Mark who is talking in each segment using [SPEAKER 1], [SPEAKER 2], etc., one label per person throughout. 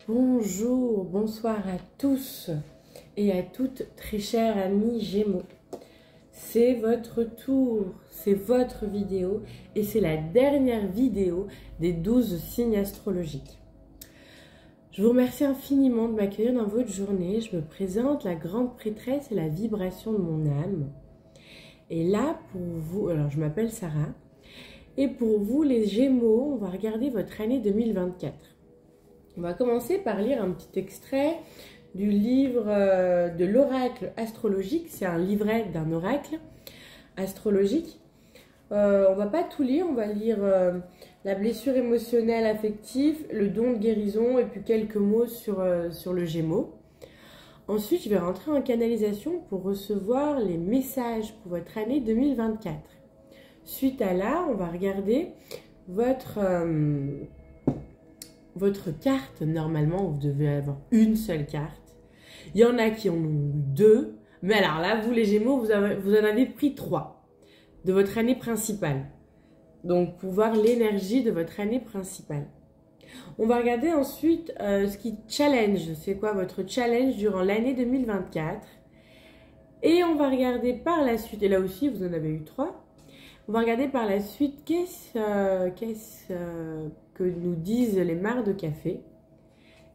[SPEAKER 1] Bonjour, bonsoir à tous et à toutes, très chers amis Gémeaux. C'est votre tour, c'est votre vidéo et c'est la dernière vidéo des 12 signes astrologiques. Je vous remercie infiniment de m'accueillir dans votre journée. Je me présente, la grande prêtresse et la vibration de mon âme. Et là, pour vous, alors je m'appelle Sarah, et pour vous les Gémeaux, on va regarder votre année 2024. On va commencer par lire un petit extrait du livre de l'oracle astrologique. C'est un livret d'un oracle astrologique. On va pas tout lire, on va lire la blessure émotionnelle affective, le don de guérison et puis quelques mots sur le Gémeaux. Ensuite, je vais rentrer en canalisation pour recevoir les messages pour votre année 2024. Suite à là, on va regarder votre carte. Normalement, vous devez avoir une seule carte. Il y en a qui en ont deux. Mais alors là, vous les Gémeaux, vous en avez pris 3 de votre année principale. Donc, pour voir l'énergie de votre année principale. On va regarder ensuite ce qui challenge. C'est quoi votre challenge durant l'année 2024. Et on va regarder par la suite, et là aussi, vous en avez eu 3. On va regarder par la suite qu'est-ce que nous disent les mares de café.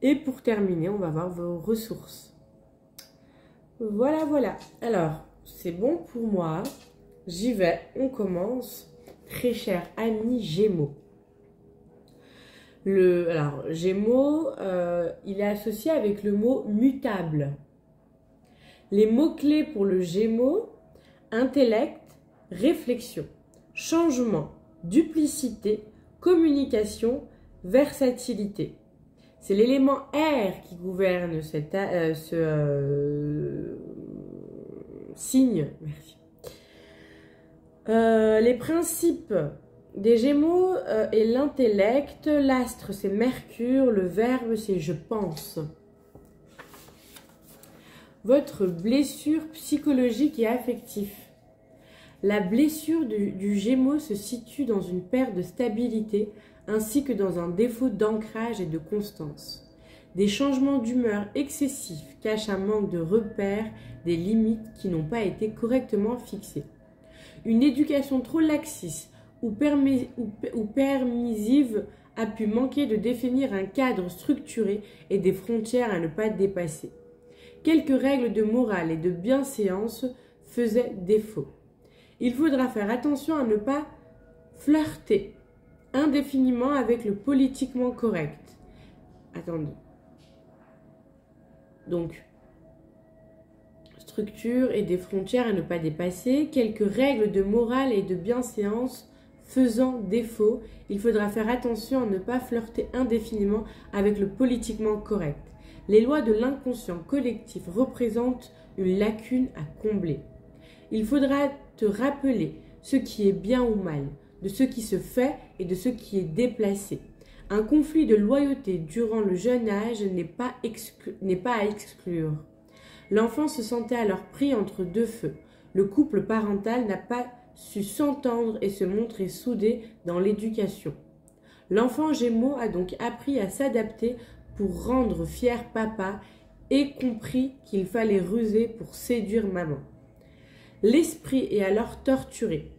[SPEAKER 1] Et pour terminer, on va voir vos ressources. Voilà, voilà. Alors, c'est bon pour moi. J'y vais. On commence. Très cher ami Gémeaux. Alors, Gémeaux, il est associé avec le mot mutable. Les mots-clés pour le Gémeaux: intellect, réflexion, changement, duplicité, communication, versatilité. C'est l'élément air qui gouverne ce signe. Merci. Les principes des Gémeaux est l'intellect, l'astre c'est Mercure, le verbe c'est je pense. Votre blessure psychologique et affective. La blessure du Gémeaux se situe dans une perte de stabilité ainsi que dans un défaut d'ancrage et de constance. Des changements d'humeur excessifs cachent un manque de repères, des limites qui n'ont pas été correctement fixées. Une éducation trop laxiste ou permissive a pu manquer de définir un cadre structuré et des frontières à ne pas dépasser. Quelques règles de morale et de bienséance faisaient défaut. Il faudra faire attention à ne pas flirter indéfiniment avec le politiquement correct. Attendez. Donc, structure et des frontières à ne pas dépasser. Quelques règles de morale et de bienséance faisant défaut. Il faudra faire attention à ne pas flirter indéfiniment avec le politiquement correct. Les lois de l'inconscient collectif représentent une lacune à combler. Il faudra te rappeler ce qui est bien ou mal, de ce qui se fait et de ce qui est déplacé. Un conflit de loyauté durant le jeune âge n'est pas à exclure. L'enfant se sentait alors pris entre deux feux. Le couple parental n'a pas su s'entendre et se montrer soudé dans l'éducation. L'enfant Gémeaux a donc appris à s'adapter pour rendre fier papa et compris qu'il fallait ruser pour séduire maman. L'esprit est alors torturé.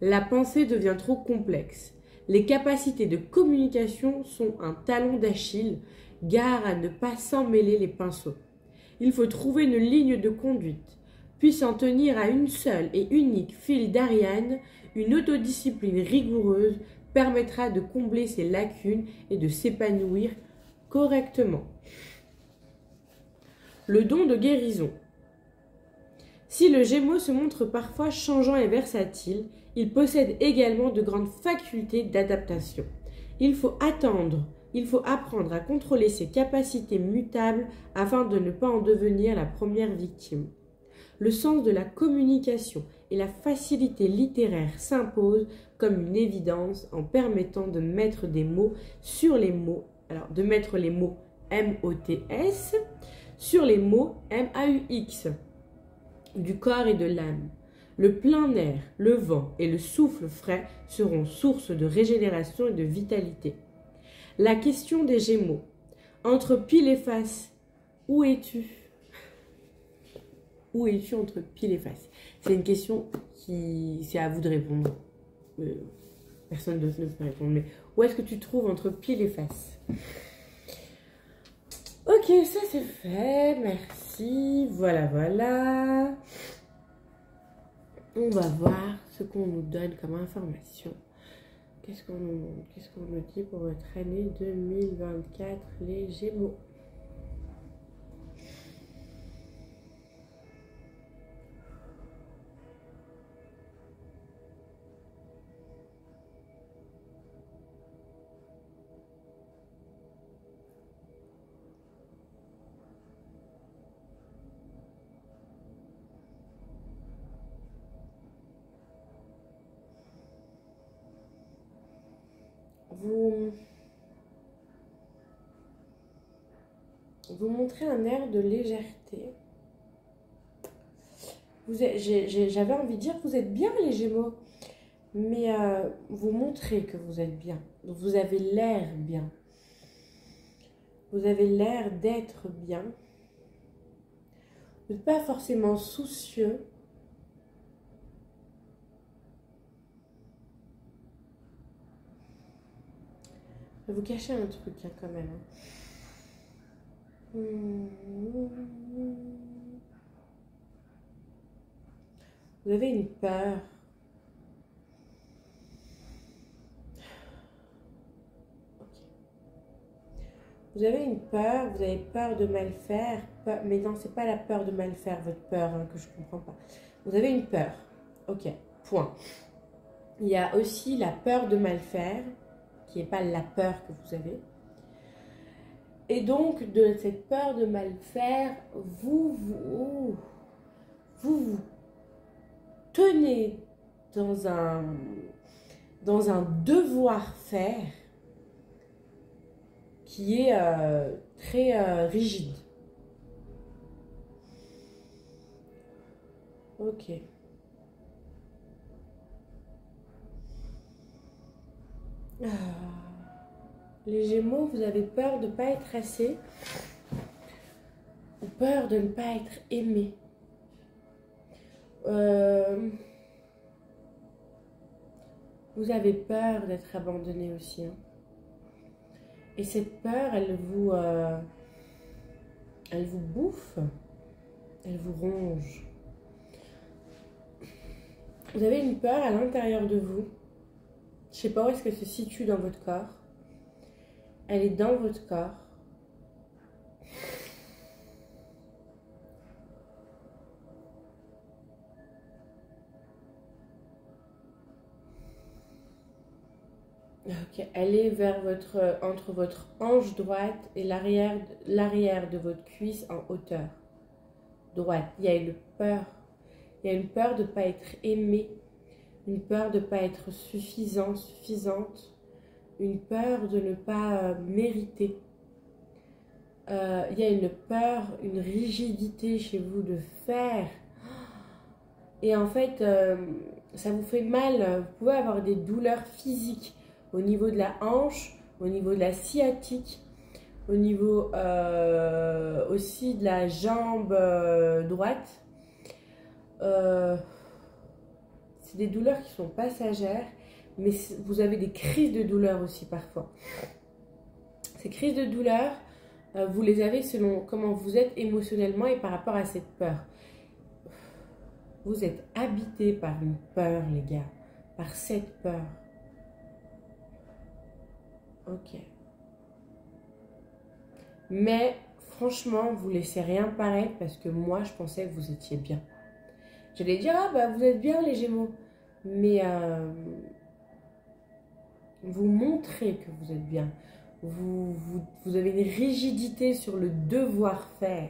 [SPEAKER 1] La pensée devient trop complexe. Les capacités de communication sont un talon d'Achille. Gare à ne pas s'emmêler les pinceaux. Il faut trouver une ligne de conduite. Puis s'en tenir à une seule et unique file d'Ariane, une autodiscipline rigoureuse permettra de combler ses lacunes et de s'épanouir correctement. Le don de guérison. Si le Gémeaux se montre parfois changeant et versatile, il possède également de grandes facultés d'adaptation. Il faut apprendre à contrôler ses capacités mutables afin de ne pas en devenir la première victime. Le sens de la communication et la facilité littéraire s'imposent comme une évidence en permettant de mettre des mots sur les mots, alors de mettre les mots M-O-T-S sur les mots M-A-U-X. Du corps et de l'âme. Le plein air, le vent et le souffle frais seront source de régénération et de vitalité. La question des Gémeaux. Entre pile et face, où es-tu? Où es-tu entre pile et face? C'est une question qui... C'est à vous de répondre. Personne d'autre ne peut répondre. Mais où est-ce que tu te trouves entre pile et face? Ok, ça c'est fait. Merci. Voilà, voilà. On va voir ce qu'on nous donne comme information. Qu'est-ce qu'on nous dit pour votre année 2024, les Gémeaux? Vous montrez un air de légèreté. J'avais envie de dire que vous êtes bien les Gémeaux, mais vous montrez que vous êtes bien. Vous avez l'air bien. Vous avez l'air d'être bien. Vous n'êtes pas forcément soucieux. Je vais vous cacher un truc hein, quand même. Vous avez une peur. Vous avez une peur, vous avez peur de mal faire, mais non, c'est pas la peur de mal faire, votre peur, hein, que je comprends pas. Vous avez une peur, ok, point. Il y a aussi la peur de mal faire, qui n'est pas la peur que vous avez. Et donc, de cette peur de mal faire, vous tenez dans un devoir-faire qui est très rigide. Ok. Les Gémeaux, vous avez peur de ne pas être assez ou peur de ne pas être aimé. Vous avez peur d'être abandonné aussi. Hein. Et cette peur, elle vous bouffe, elle vous ronge. Vous avez une peur à l'intérieur de vous. Je ne sais pas où est-ce qu'elle se situe dans votre corps. Elle est dans votre corps. Ok, elle est vers entre votre hanche droite et l'arrière de votre cuisse en hauteur. Droite. Il y a une peur. Il y a une peur de ne pas être aimé. Une peur de ne pas être suffisant, suffisante. Une peur de ne pas mériter. Il y a une peur, une rigidité chez vous de faire. Et en fait, ça vous fait mal. Vous pouvez avoir des douleurs physiques au niveau de la hanche, au niveau de la sciatique, au niveau aussi de la jambe droite. C'est des douleurs qui sont passagères, mais vous avez des crises de douleur aussi parfois. Ces crises de douleur, vous les avez selon comment vous êtes émotionnellement et par rapport à cette peur. Vous êtes habité par une peur, les gars, par cette peur. Ok. Mais franchement, vous laissez rien paraître parce que moi, je pensais que vous étiez bien. J'allais dire, ah bah vous êtes bien les Gémeaux. Mais vous montrez que vous êtes bien. Vous avez une rigidité sur le devoir faire.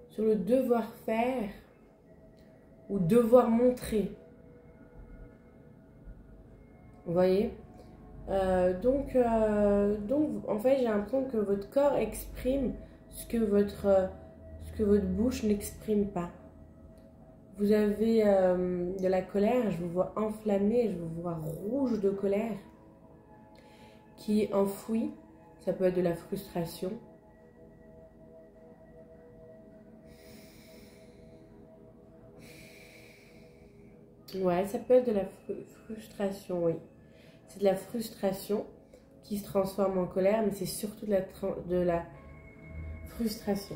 [SPEAKER 1] Sur le devoir faire ou devoir montrer. Vous voyez donc, en fait, j'ai l'impression que votre corps exprime ce que votre bouche n'exprime pas. Vous avez de la colère, je vous vois enflammé, je vous vois rouge de colère. qui est enfoui. Ça peut être de la frustration. Ouais, ça peut être de la frustration, oui. C'est de la frustration qui se transforme en colère, mais c'est surtout de la frustration.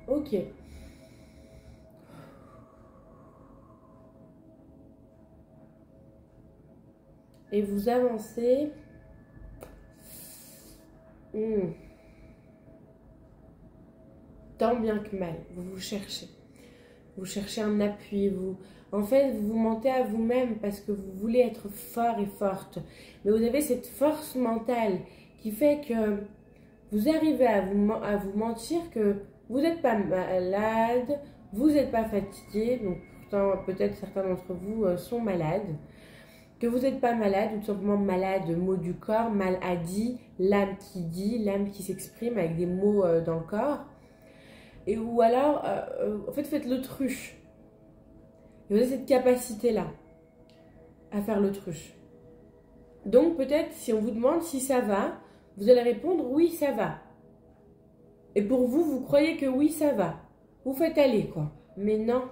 [SPEAKER 1] Ok. Et vous avancez. Tant bien que mal, vous vous cherchez. Vous cherchez un appui, en fait, vous vous mentez à vous-même parce que vous voulez être fort et forte. Mais vous avez cette force mentale qui fait que vous arrivez à vous mentir que vous n'êtes pas malade, vous n'êtes pas fatigué, donc pourtant peut-être certains d'entre vous sont malades, que vous n'êtes pas malade ou tout simplement malade, mot du corps, maladie, l'âme qui dit, l'âme qui s'exprime avec des mots dans le corps. Et ou alors, en fait, faites l'autruche. Et vous avez cette capacité-là à faire l'autruche. Donc, peut-être, si on vous demande si ça va, vous allez répondre oui, ça va. Et pour vous, vous croyez que oui, ça va. Vous faites aller, quoi. Mais non.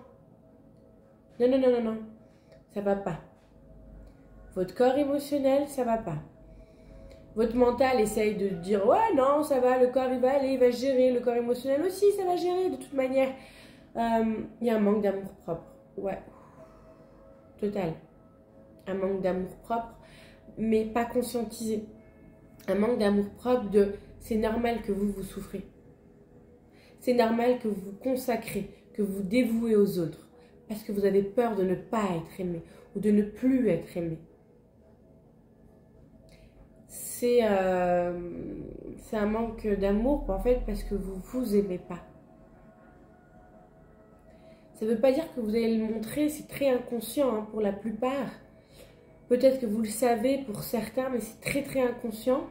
[SPEAKER 1] Non, non, non, non, non. Ça va pas. Votre corps émotionnel, ça va pas. Votre mental essaye de dire « Ouais, non, ça va, le corps, il va aller, il va gérer. Le corps émotionnel aussi, ça va gérer. De toute manière, il y a un manque d'amour-propre. » Ouais. Total. Un manque d'amour-propre, mais pas conscientisé. Un manque d'amour-propre de « C'est normal que vous souffrez. C'est normal que vous vous consacrez, que vous vous dévouez aux autres. Parce que vous avez peur de ne pas être aimé ou de ne plus être aimé. » C'est un manque d'amour en fait parce que vous vous aimez pas. Ça ne veut pas dire que vous allez le montrer, c'est très inconscient hein, pour la plupart. Peut-être que vous le savez pour certains, mais c'est très très inconscient.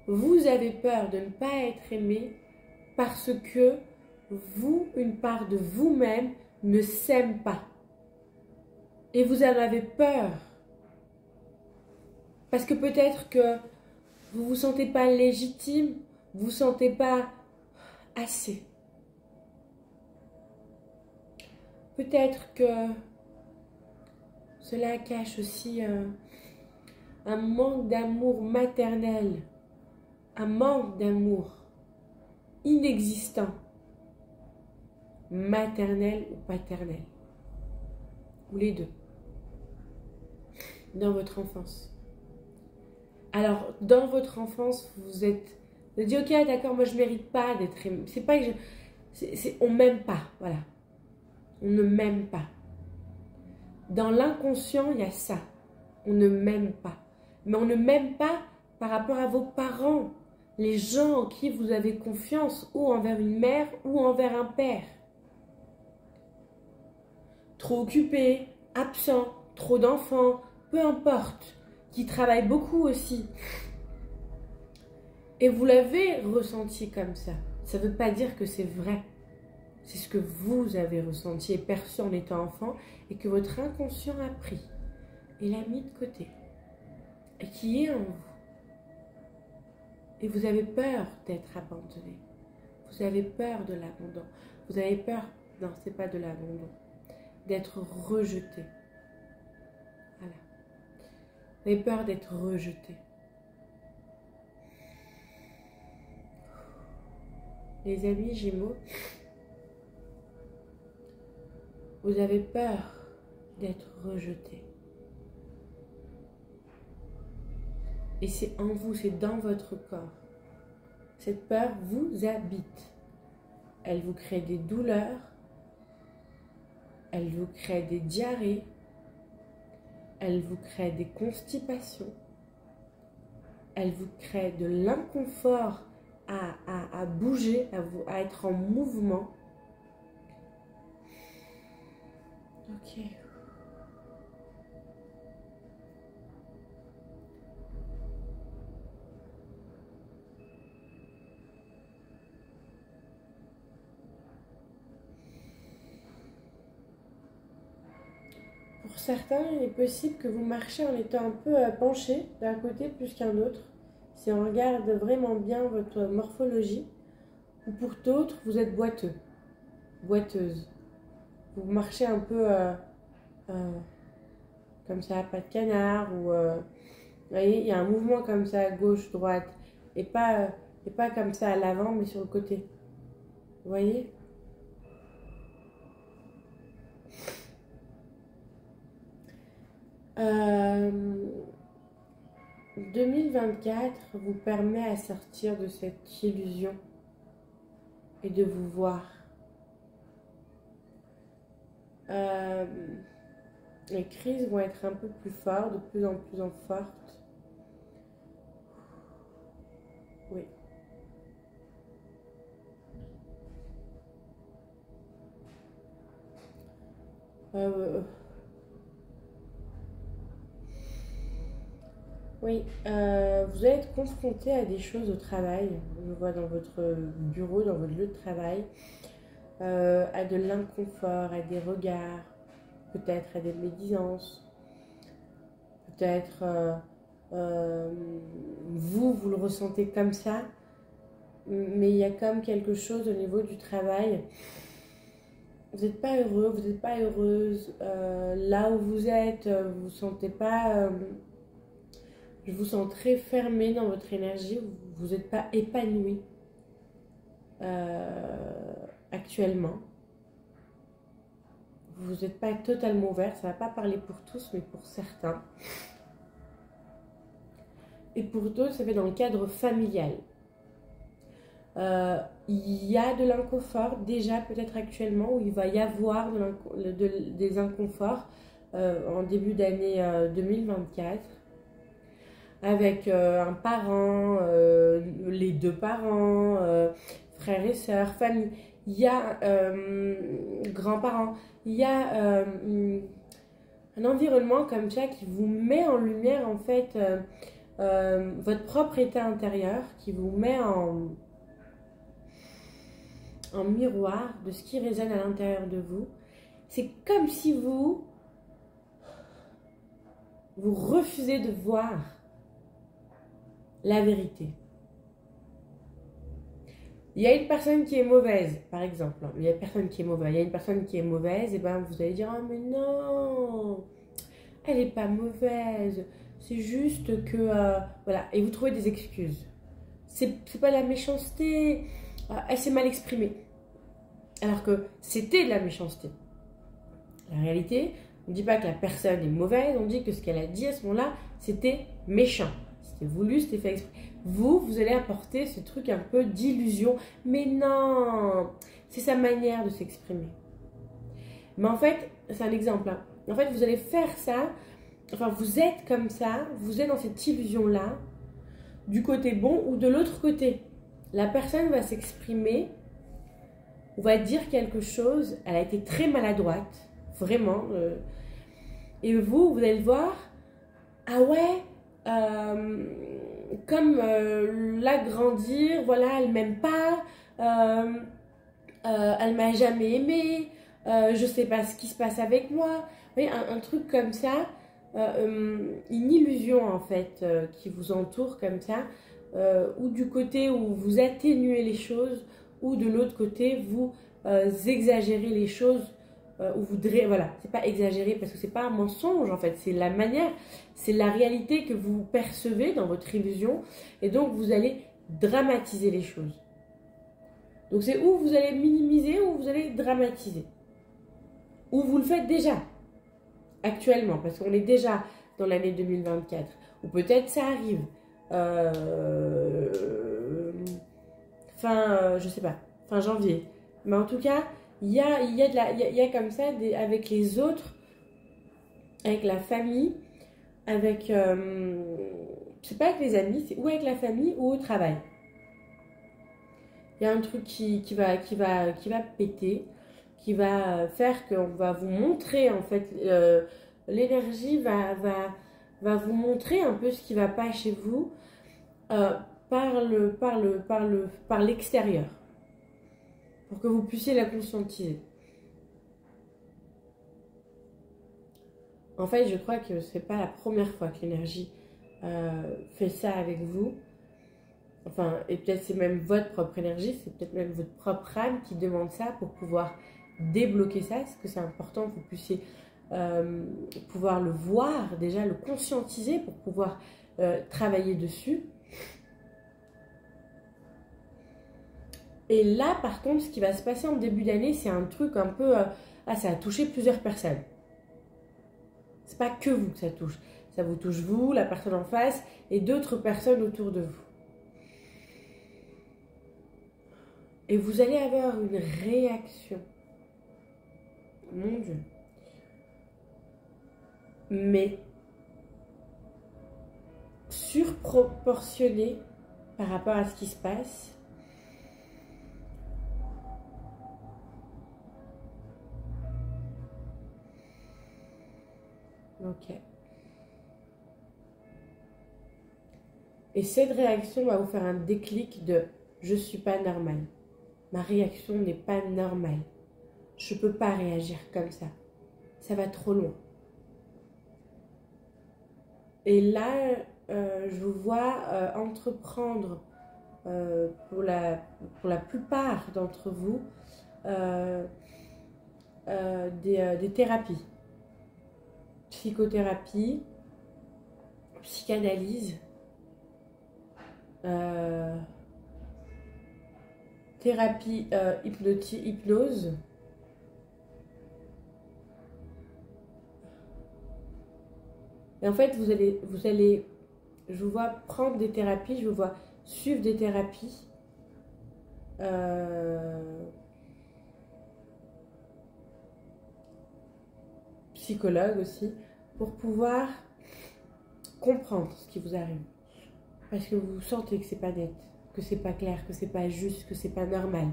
[SPEAKER 1] Vous avez peur de ne pas être aimé parce que vous, une part de vous-même, ne s'aime pas. Et vous en avez peur. Parce que peut-être que vous ne vous sentez pas légitime, vous ne vous sentez pas assez. Peut-être que cela cache aussi un manque d'amour maternel, un manque d'amour inexistant, maternel ou paternel, ou les deux, dans votre enfance. Alors, dans votre enfance, vous dites, ok, d'accord, moi je ne mérite pas d'être aimé. C'est pas que on ne m'aime pas, voilà. On ne m'aime pas. Dans l'inconscient, il y a ça. On ne m'aime pas. Mais on ne m'aime pas par rapport à vos parents, les gens en qui vous avez confiance, ou envers une mère, ou envers un père. Trop occupé, absent, trop d'enfants, peu importe, qui travaillent beaucoup aussi. Et vous l'avez ressenti comme ça. Ça ne veut pas dire que c'est vrai. C'est ce que vous avez ressenti et perçu en étant enfant et que votre inconscient a pris et l'a mis de côté et qui est en vous. Et vous avez peur d'être abandonné. Vous avez peur de l'abandon. Vous avez peur, non, c'est pas de l'abandon, d'être rejeté. Voilà. Vous avez peur d'être rejeté. Les amis Gémeaux, vous avez peur d'être rejeté. Et c'est en vous, c'est dans votre corps. Cette peur vous habite. Elle vous crée des douleurs. Elle vous crée des diarrhées. Elle vous crée des constipations. Elle vous crée de l'inconfort à bouger, à être en mouvement. Ok. Pour certains, il est possible que vous marchez en étant un peu penché d'un côté plus qu'un autre. Si on regarde vraiment bien votre morphologie, ou pour d'autres, vous êtes boiteux, boiteuse. Vous marchez un peu comme ça, pas de canard, ou vous voyez, il y a un mouvement comme ça, gauche, droite, et pas comme ça à l'avant, mais sur le côté. Vous voyez? Euh, 2024 vous permet à sortir de cette illusion et de vous voir. Les crises vont être un peu plus fortes, de plus en fortes. Oui. Oui, vous allez être confronté à des choses au travail. Je vois dans votre bureau, dans votre lieu de travail, à de l'inconfort, à des regards, peut-être à des médisances, peut-être vous le ressentez comme ça, mais il y a comme quelque chose au niveau du travail. Vous n'êtes pas heureux, vous n'êtes pas heureuse. Là où vous êtes, vous ne sentez pas... je vous sens très fermé dans votre énergie, vous n'êtes pas épanoui actuellement. Vous n'êtes pas totalement ouvert, ça ne va pas parler pour tous, mais pour certains. Et pour d'autres, ça fait dans le cadre familial. Il y a de l'inconfort déjà peut-être actuellement, où il va y avoir des inconforts en début d'année 2024. Avec un parent, les deux parents, frères et sœurs, famille. Il y a grands-parents. Il y a un environnement comme ça qui vous met en lumière en fait votre propre état intérieur, qui vous met en miroir de ce qui résonne à l'intérieur de vous. C'est comme si vous refusez de voir la vérité. Il y a une personne qui est mauvaise, par exemple. Il y a une personne qui est mauvaise. Il y a une personne qui est mauvaise, et ben vous allez dire oh mais non, elle n'est pas mauvaise. C'est juste que voilà. Et vous trouvez des excuses. C'est pas de la méchanceté. Elle s'est mal exprimée. Alors que c'était de la méchanceté. La réalité, on ne dit pas que la personne est mauvaise. On dit que ce qu'elle a dit à ce moment-là, c'était méchant. C'était voulu, c'était fait exprès. Vous allez apporter ce truc un peu d'illusion. Mais non, c'est sa manière de s'exprimer. Mais en fait, c'est un exemple. Hein. En fait, vous allez faire ça. Enfin, vous êtes comme ça. Vous êtes dans cette illusion-là. Du côté bon ou de l'autre côté. La personne va s'exprimer. Ou va dire quelque chose. Elle a été très maladroite. Vraiment. Et vous allez le voir. Ah ouais. Comme l'agrandir, voilà, elle m'aime pas, elle m'a jamais aimé, je sais pas ce qui se passe avec moi. Vous voyez, un truc comme ça, une illusion en fait qui vous entoure comme ça, ou du côté où vous atténuez les choses, ou de l'autre côté vous exagérez les choses. Où vous voilà, c'est pas exagéré parce que c'est pas un mensonge en fait, c'est la manière, c'est la réalité que vous percevez dans votre illusion et donc vous allez dramatiser les choses. Donc c'est où vous allez minimiser ou vous allez dramatiser. Ou vous le faites déjà actuellement parce qu'on est déjà dans l'année 2024 ou peut-être ça arrive je sais pas, fin janvier. Mais en tout cas, il y a comme ça avec les autres, avec la famille, avec c'est pas avec les amis, c'est ou avec la famille ou au travail. Il y a un truc qui va péter, qui va faire qu'on va vous montrer en fait l'énergie va vous montrer un peu ce qui va pas chez vous par l'extérieur. Pour que vous puissiez la conscientiser. En fait, je crois que c'est pas la première fois que l'énergie fait ça avec vous. Enfin, et peut-être c'est même votre propre énergie, c'est peut-être même votre propre âme qui demande ça pour pouvoir débloquer ça. Parce que c'est important que vous puissiez pouvoir le voir, déjà le conscientiser pour pouvoir travailler dessus. Et là, par contre, ce qui va se passer en début d'année, c'est un truc un peu... ça a touché plusieurs personnes. C'est pas que vous que ça touche. Ça vous touche vous, la personne en face et d'autres personnes autour de vous. Et vous allez avoir une réaction. Mon Dieu. Mais surproportionnée par rapport à ce qui se passe. Ok. Et cette réaction va vous faire un déclic de « je ne suis pas normal ». Ma réaction n'est pas normale. Je ne peux pas réagir comme ça. Ça va trop loin. Et là, je vous vois entreprendre pour la plupart d'entre vous des thérapies. Psychothérapie, psychanalyse, thérapie hypnose. Et en fait, vous allez, je vous vois prendre des thérapies, je vous vois suivre des thérapies. Psychologue aussi, pour pouvoir comprendre ce qui vous arrive. Parce que vous sentez que c'est pas net, que c'est pas clair, que c'est pas juste, que c'est pas normal.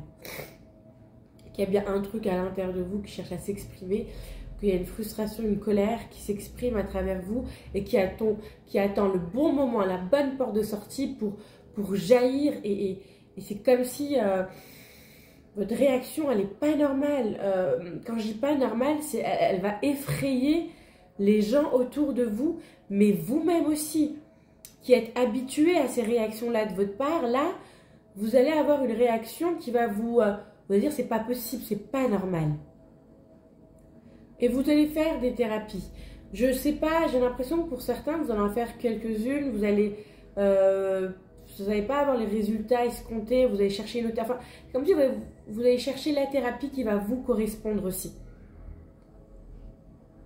[SPEAKER 1] Qu'il y a bien un truc à l'intérieur de vous qui cherche à s'exprimer, qu'il y a une frustration, une colère qui s'exprime à travers vous et qui attend le bon moment, la bonne porte de sortie pour jaillir. Et c'est comme si votre réaction, elle n'est pas normale. Quand je dis pas normale, elle va effrayer les gens autour de vous, mais vous-même aussi, qui êtes habitué à ces réactions-là de votre part. Là, vous allez avoir une réaction qui va vous dire c'est pas possible, c'est pas normal. Et vous allez faire des thérapies. Je sais pas, j'ai l'impression que pour certains, vous allez en faire quelques-unes, vous allez... vous n'allez pas avoir les résultats escomptés, vous allez chercher une autre... Enfin, comme si vous allez chercher la thérapie qui va vous correspondre aussi.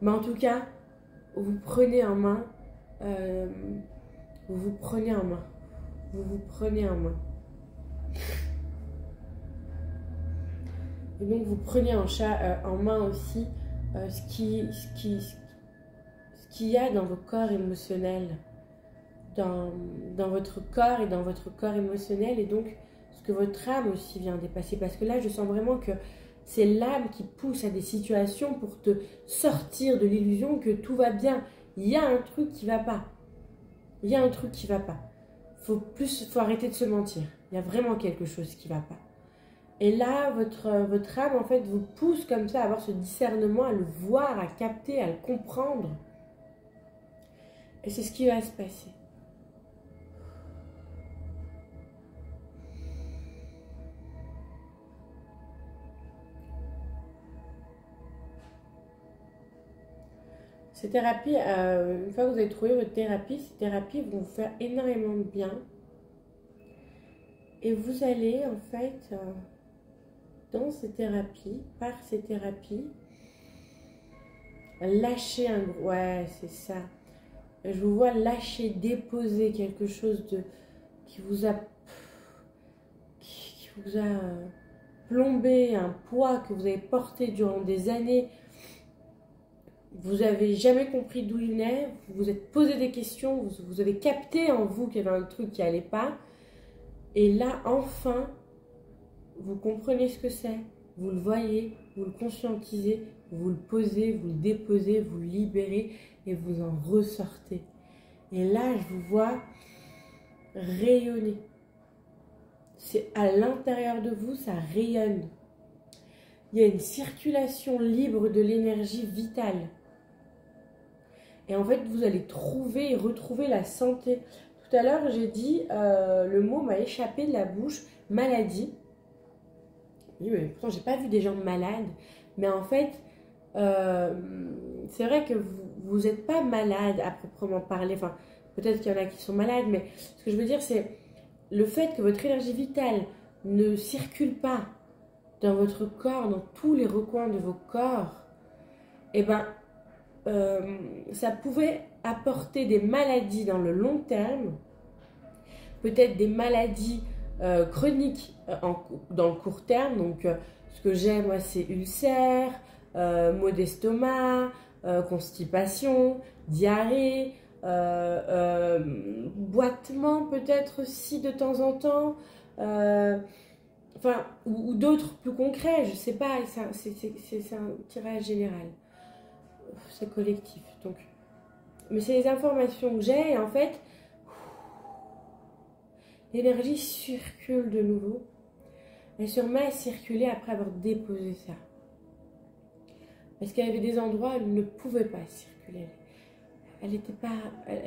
[SPEAKER 1] Mais en tout cas, vous prenez en main, vous prenez en main. Et donc vous prenez en main aussi ce qu'il y a dans vos corps émotionnels. Dans votre corps et dans votre corps émotionnel, et donc ce que votre âme aussi vient dépasser, parce que là je sens vraiment que c'est l'âme qui pousse à des situations pour te sortir de l'illusion que tout va bien. Il y a un truc qui va pas, faut arrêter de se mentir, il y a vraiment quelque chose qui va pas. Et là votre âme en fait vous pousse comme ça à avoir ce discernement, à le voir, à capter, à le comprendre, et c'est ce qui va se passer. Ces thérapies, une fois que vous avez trouvé votre thérapie, ces thérapies vont vous faire énormément de bien. Et vous allez, en fait, dans ces thérapies, par ces thérapies, lâcher un gros... Ouais, c'est ça. Je vous vois lâcher, déposer quelque chose qui vous a plombé, un poids que vous avez porté durant des années. Vous n'avez jamais compris d'où il venait, vous vous êtes posé des questions, vous avez capté en vous qu'il y avait un truc qui n'allait pas. Et là, enfin, vous comprenez ce que c'est, vous le voyez, vous le conscientisez, vous le posez, vous le déposez, vous le libérez et vous en ressortez. Et là, je vous vois rayonner. C'est à l'intérieur de vous, ça rayonne. Il y a une circulation libre de l'énergie vitale. Et en fait, vous allez trouver et retrouver la santé. Tout à l'heure, j'ai dit, le mot m'a échappé de la bouche, maladie. Oui, mais pourtant, j'ai pas vu des gens malades. Mais en fait, c'est vrai que vous n'êtes pas malade à proprement parler. Enfin, peut-être qu'il y en a qui sont malades, mais ce que je veux dire, c'est le fait que votre énergie vitale ne circule pas dans votre corps, dans tous les recoins de vos corps, eh ben, ça pouvait apporter des maladies dans le long terme, peut-être des maladies chroniques dans le court terme. Donc, ce que j'ai, moi, c'est ulcères, maux d'estomac, constipation, diarrhée, boitement peut-être aussi de temps en temps, enfin, ou d'autres plus concrets, je sais pas, c'est un tirage général, c'est collectif. Donc, mais c'est les informations que j'ai et en fait, l'énergie circule de nouveau. Elle se remet à circuler après avoir déposé ça. Parce qu'il y avait des endroits où elle ne pouvait pas circuler. Elle ne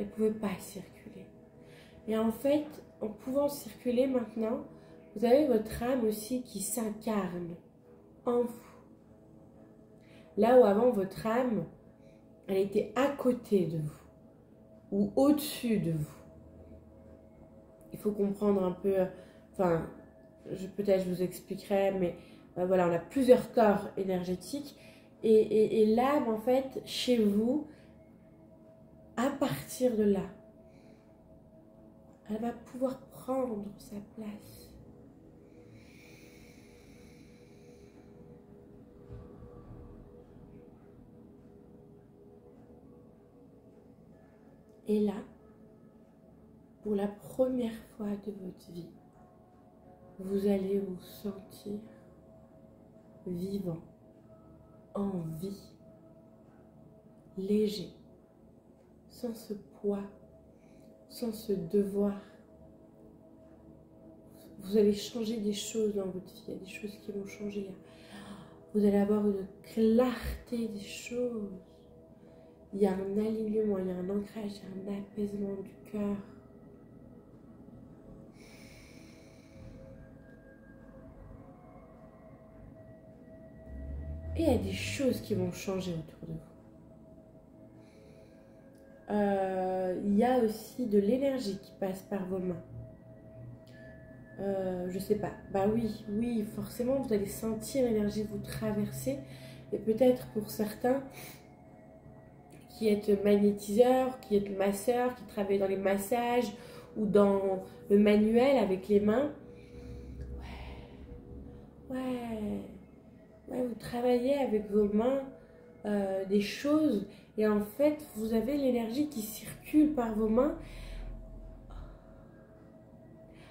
[SPEAKER 1] pouvait pas circuler. Et en fait, en pouvant circuler maintenant, vous avez votre âme aussi qui s'incarne en vous. Là où avant, votre âme, elle était à côté de vous ou au-dessus de vous. Il faut comprendre un peu, enfin, peut-être je vous expliquerai, mais voilà, on a plusieurs corps énergétiques et l'âme, en fait, chez vous, à partir de là, elle va pouvoir prendre sa place. Et là, pour la première fois de votre vie, vous allez vous sentir vivant, en vie, léger, sans ce poids, sans ce devoir. Vous allez changer des choses dans votre vie, il y a des choses qui vont changer. Vous allez avoir une clarté des choses. Il y a un alignement, il y a un ancrage, il y a un apaisement du cœur. Et il y a des choses qui vont changer autour de vous. Il y a aussi de l'énergie qui passe par vos mains. Je sais pas. Bah oui, forcément, vous allez sentir l'énergie vous traverser. Et peut-être pour certains qui êtes magnétiseurs, qui êtes masseurs, qui travaillent dans les massages ou dans le manuel avec les mains. Ouais, vous travaillez avec vos mains des choses et en fait, vous avez l'énergie qui circule par vos mains.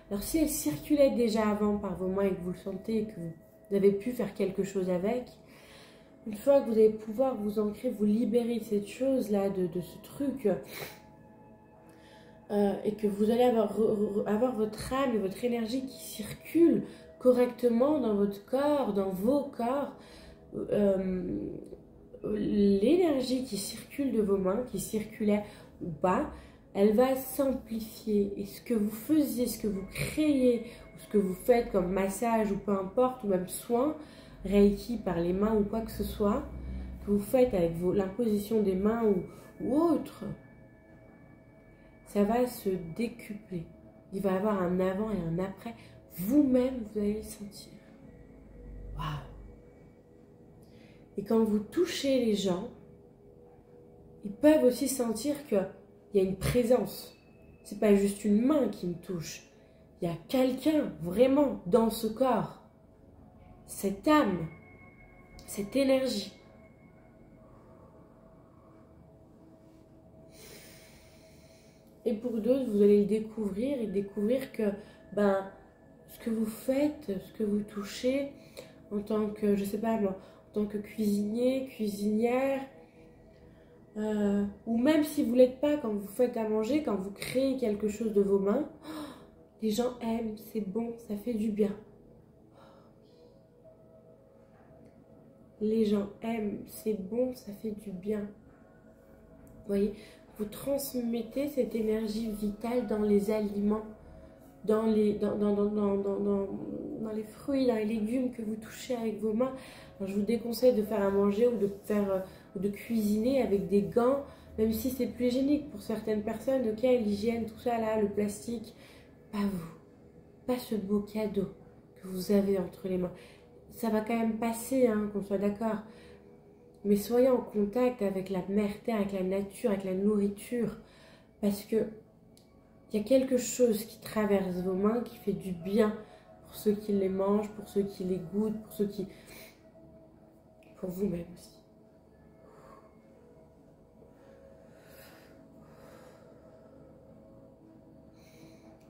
[SPEAKER 1] Alors, si elle circulait déjà avant par vos mains et que vous le sentez et que vous avez pu faire quelque chose avec, une fois que vous allez pouvoir vous ancrer, vous libérer de cette chose-là, de ce truc, et que vous allez avoir votre âme et votre énergie qui circulent correctement dans votre corps, dans vos corps, l'énergie qui circule de vos mains, qui circulait ou pas, elle va s'amplifier. Et ce que vous faisiez, ce que vous créez, ou ce que vous faites comme massage ou peu importe, ou même soin, Reiki par les mains ou quoi que ce soit, que vous faites avec l'imposition des mains ou autre, ça va se décupler. Il va y avoir un avant et un après. Vous-même, vous allez le sentir. Waouh! Et quand vous touchez les gens, ils peuvent aussi sentir qu'il y a une présence. C'est pas juste une main qui me touche. Il y a quelqu'un vraiment dans ce corps. Cette âme, cette énergie. Et pour d'autres, vous allez le découvrir et découvrir que ce que vous faites, ce que vous touchez en tant que, je sais pas moi, en tant que cuisinier, cuisinière, ou même si vous l'êtes pas, quand vous faites à manger, quand vous créez quelque chose de vos mains, les gens aiment, c'est bon, ça fait du bien. Les gens aiment, c'est bon, ça fait du bien. Vous voyez, vous transmettez cette énergie vitale dans les aliments, dans les fruits, dans les légumes que vous touchez avec vos mains. Alors, je vous déconseille de faire à manger ou de cuisiner avec des gants, même si c'est plus hygiénique pour certaines personnes. Ok, l'hygiène, tout ça là, le plastique, pas vous, pas ce beau cadeau que vous avez entre les mains. Ça va quand même passer, hein, qu'on soit d'accord. Mais soyez en contact avec la mère terre, avec la nature, avec la nourriture, parce que il y a quelque chose qui traverse vos mains, qui fait du bien pour ceux qui les mangent, pour ceux qui les goûtent, pour ceux qui... pour vous-même aussi.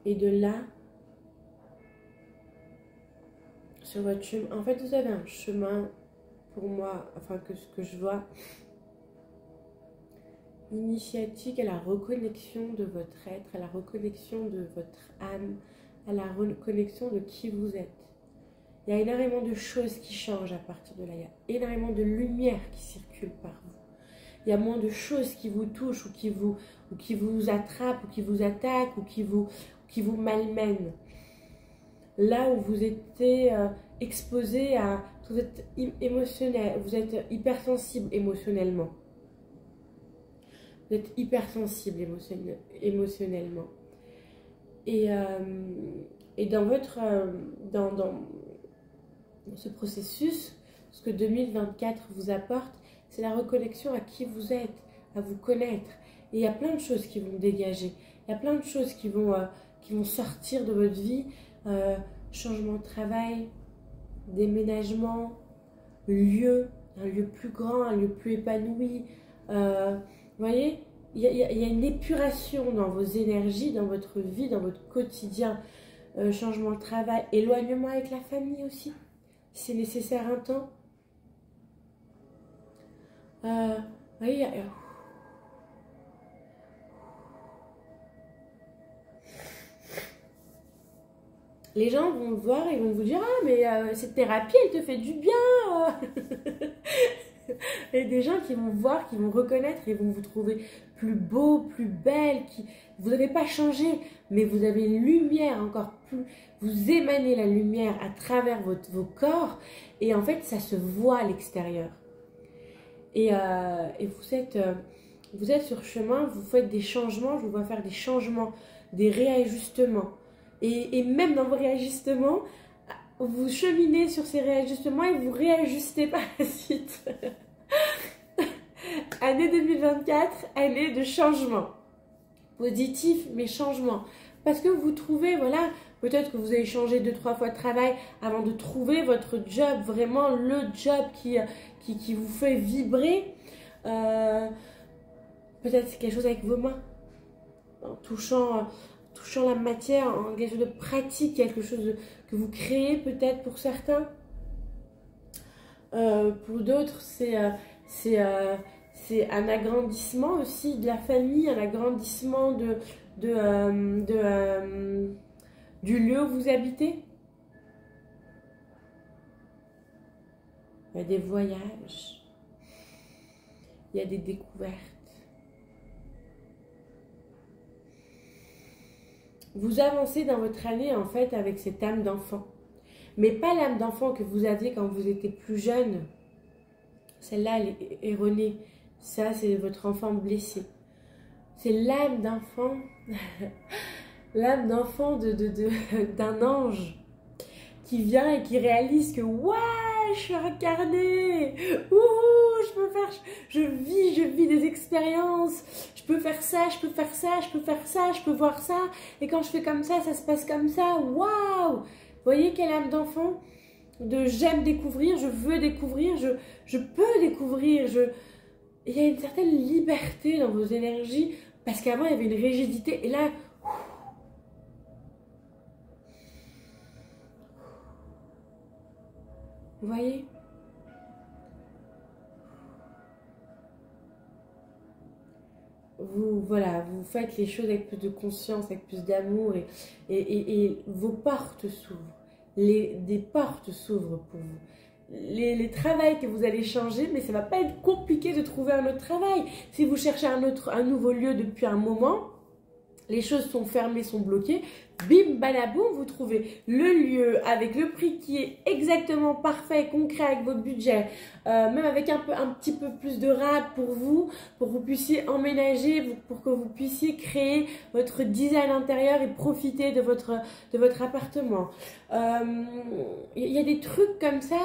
[SPEAKER 1] Et de là, sur votre chemin, en fait vous avez un chemin, pour moi, enfin que ce que je vois, initiatique à la reconnexion de votre être, à la reconnexion de votre âme, à la reconnexion de qui vous êtes. Il y a énormément de choses qui changent à partir de là. Il y a énormément de lumière qui circule par vous. Il y a moins de choses qui vous touchent ou qui vous attrapent ou qui vous attaquent ou qui vous malmènent. Là où vous étiez exposé à... Vous êtes émotionnel, vous êtes hypersensible émotionnellement. Vous êtes hypersensible émotionnellement. Et dans votre... dans ce processus, ce que 2024 vous apporte, c'est la reconnexion à qui vous êtes, à vous connaître. Et il y a plein de choses qui vont dégager. Il y a plein de choses qui vont sortir de votre vie. Changement de travail, déménagement, un lieu plus grand, un lieu plus épanoui. Vous voyez, il y a une épuration dans vos énergies, dans votre vie, dans votre quotidien. Changement de travail, éloignement avec la famille aussi, si c'est nécessaire un temps. Vous voyez, les gens vont vous voir et vont vous dire « Ah, mais cette thérapie, elle te fait du bien !» Et des gens qui vont voir, qui vont reconnaître et vont vous trouver plus beau, plus belle. Vous n'avez pas changé, mais vous avez une lumière encore plus. Vous émanez la lumière à travers vos corps. Et en fait, ça se voit à l'extérieur. Et vous êtes sur chemin, vous faites des changements. Je vous vois faire des changements, des réajustements. Et même dans vos réajustements, vous cheminez sur ces réajustements et vous réajustez par la suite. Année 2024, année de changement. Positif, mais changement. Parce que vous trouvez, voilà, peut-être que vous avez changé 2-3 fois de travail avant de trouver votre job, vraiment le job qui vous fait vibrer. Peut-être c'est quelque chose avec vos mains, en touchant la matière, en quelque chose de pratique, quelque chose que vous créez peut-être pour certains. Pour d'autres, c'est un agrandissement aussi de la famille, un agrandissement du lieu où vous habitez. Il y a des voyages, il y a des découvertes. Vous avancez dans votre année en fait avec cette âme d'enfant. Mais pas l'âme d'enfant que vous aviez quand vous étiez plus jeune. Celle-là, elle est erronée. Ça, c'est votre enfant blessé. C'est l'âme d'enfant, l'âme d'enfant d'un ange qui vient et qui réalise que ouais, je suis incarnée. Je vis des expériences. Je peux faire ça, je peux faire ça, je peux faire ça, je peux voir ça. Et quand je fais comme ça se passe comme ça. Waouh! Vous voyez quelle âme d'enfant? De j'aime découvrir, je veux découvrir, je peux découvrir. Il y a une certaine liberté dans vos énergies parce qu'avant il y avait une rigidité et là, vous voyez? Vous faites les choses avec plus de conscience, avec plus d'amour et vos portes s'ouvrent. Des portes s'ouvrent pour vous. les travails que vous allez changer, mais ça va pas être compliqué de trouver un autre travail. Si vous cherchez un nouveau lieu depuis un moment, les choses sont fermées, sont bloquées, bim, balaboum, vous trouvez le lieu avec le prix qui est exactement parfait, concret avec votre budget, même avec un petit peu plus de rab pour que vous puissiez emménager, pour que vous puissiez créer votre design intérieur et profiter de votre appartement. Il y a des trucs comme ça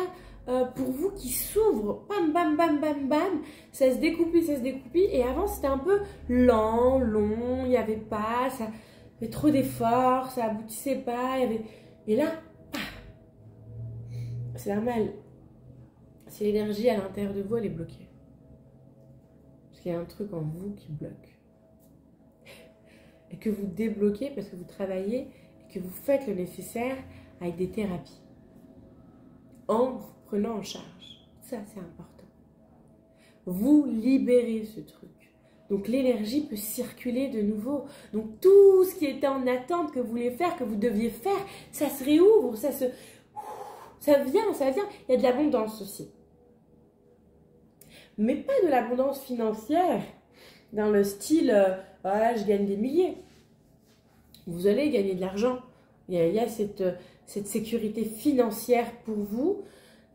[SPEAKER 1] pour vous qui s'ouvrent, bam, bam, bam, bam, bam, ça se découpille, et avant c'était un peu lent, long, il n'y avait pas, ça avait trop d'efforts, ça aboutissait pas, et là, c'est normal, c'est l'énergie à l'intérieur de vous, elle est bloquée, parce qu'il y a un truc en vous qui bloque, et que vous débloquez parce que vous travaillez, et que vous faites le nécessaire avec des thérapies, en vous prenant en charge. Ça, c'est important. Vous libérez ce truc. Donc, l'énergie peut circuler de nouveau. Donc, tout ce qui était en attente que vous vouliez faire, que vous deviez faire, ça se réouvre, ça vient. Il y a de l'abondance aussi. Mais pas de l'abondance financière, dans le style, voilà, je gagne des milliers. Vous allez gagner de l'argent. Il y a cette sécurité financière pour vous,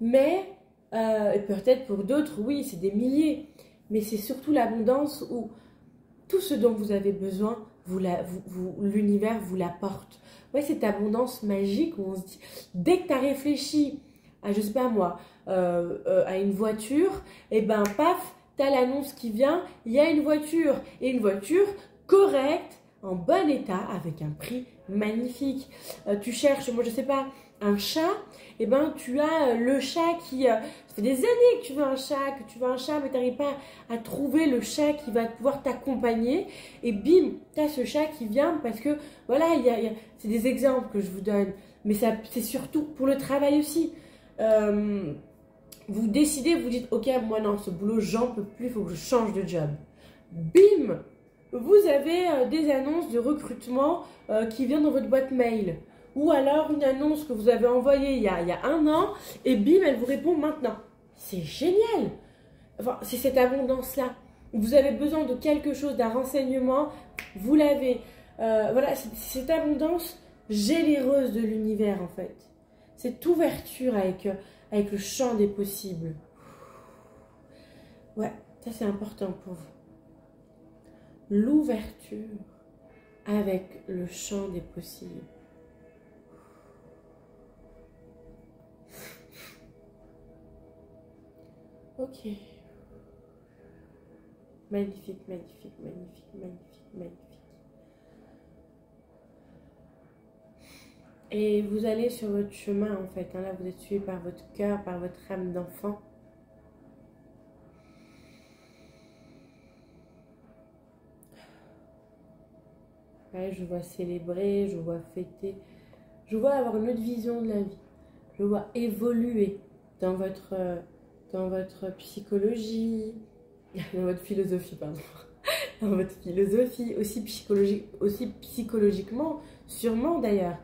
[SPEAKER 1] mais peut-être pour d'autres, oui, c'est des milliers, mais c'est surtout l'abondance où tout ce dont vous avez besoin, l'univers vous l'apporte. Ouais, cette abondance magique où on se dit, dès que tu as réfléchi à, je sais pas moi, à une voiture, et ben paf, tu as l'annonce qui vient, il y a une voiture, et une voiture correcte, en bon état, avec un prix magnifique. Tu cherches, moi je sais pas, un chat, et ben tu as le chat qui... ça fait des années que tu veux un chat, mais tu n'arrives pas à trouver le chat qui va pouvoir t'accompagner, et bim, tu as ce chat qui vient parce que, voilà, c'est des exemples que je vous donne, mais c'est surtout pour le travail aussi. Vous décidez, vous dites, ok, moi non, ce boulot, j'en peux plus, il faut que je change de job. Bim, vous avez des annonces de recrutement qui viennent dans votre boîte mail. Ou alors une annonce que vous avez envoyée il y a un an et bim, elle vous répond maintenant. C'est génial. Enfin, c'est cette abondance-là. Vous avez besoin de quelque chose, d'un renseignement, vous l'avez. Voilà, c'est cette abondance généreuse de l'univers en fait. Cette ouverture avec le champ des possibles. Ouais, ça c'est important pour vous. L'ouverture avec le champ des possibles. Ok. Magnifique, magnifique, magnifique, magnifique, magnifique. Et vous allez sur votre chemin en fait. Là, vous êtes suivi par votre cœur, par votre âme d'enfant. Ouais, je vois célébrer, je vois fêter, je vois avoir une autre vision de la vie. Je vois évoluer dans votre psychologie, dans votre philosophie, pardon. Dans votre philosophie, aussi psychologiquement, sûrement d'ailleurs,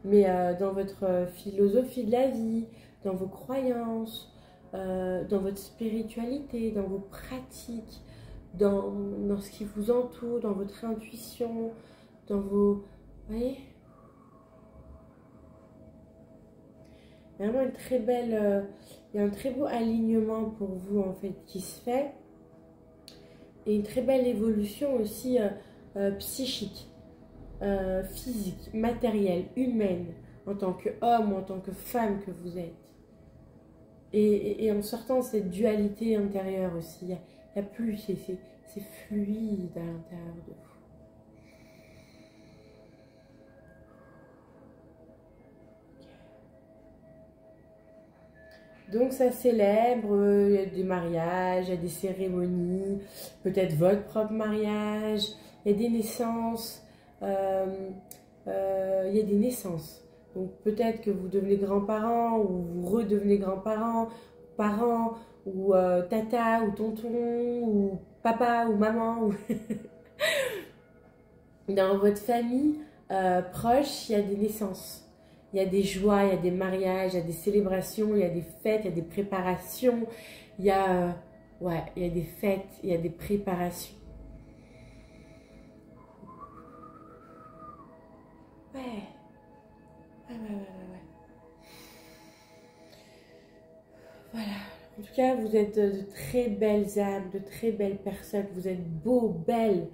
[SPEAKER 1] mais dans votre philosophie de la vie, dans vos croyances, dans votre spiritualité, dans vos pratiques, dans ce qui vous entoure, dans votre intuition, dans vos... Vous voyez ? Il y a vraiment une très belle... il y a un très beau alignement pour vous, en fait, qui se fait. Et une très belle évolution aussi psychique, physique, matérielle, humaine, en tant qu'homme ou en tant que femme que vous êtes. Et en sortant de cette dualité intérieure aussi, il y a plus, c'est fluide à l'intérieur de vous. Donc ça célèbre, il y a des mariages, il y a des cérémonies, peut-être votre propre mariage, il y a des naissances, Donc peut-être que vous devenez grands-parents ou vous redevenez grands-parents, parents ou tata ou tonton ou papa ou maman. Dans votre famille proche, il y a des naissances. il y a des joies, il y a des mariages, il y a des célébrations, il y a des fêtes, il y a des préparations, il y a, ouais, il y a des fêtes, il y a des préparations. Ouais. Ouais. Voilà. En tout cas, vous êtes de très belles âmes, de très belles personnes. Vous êtes beaux, belles.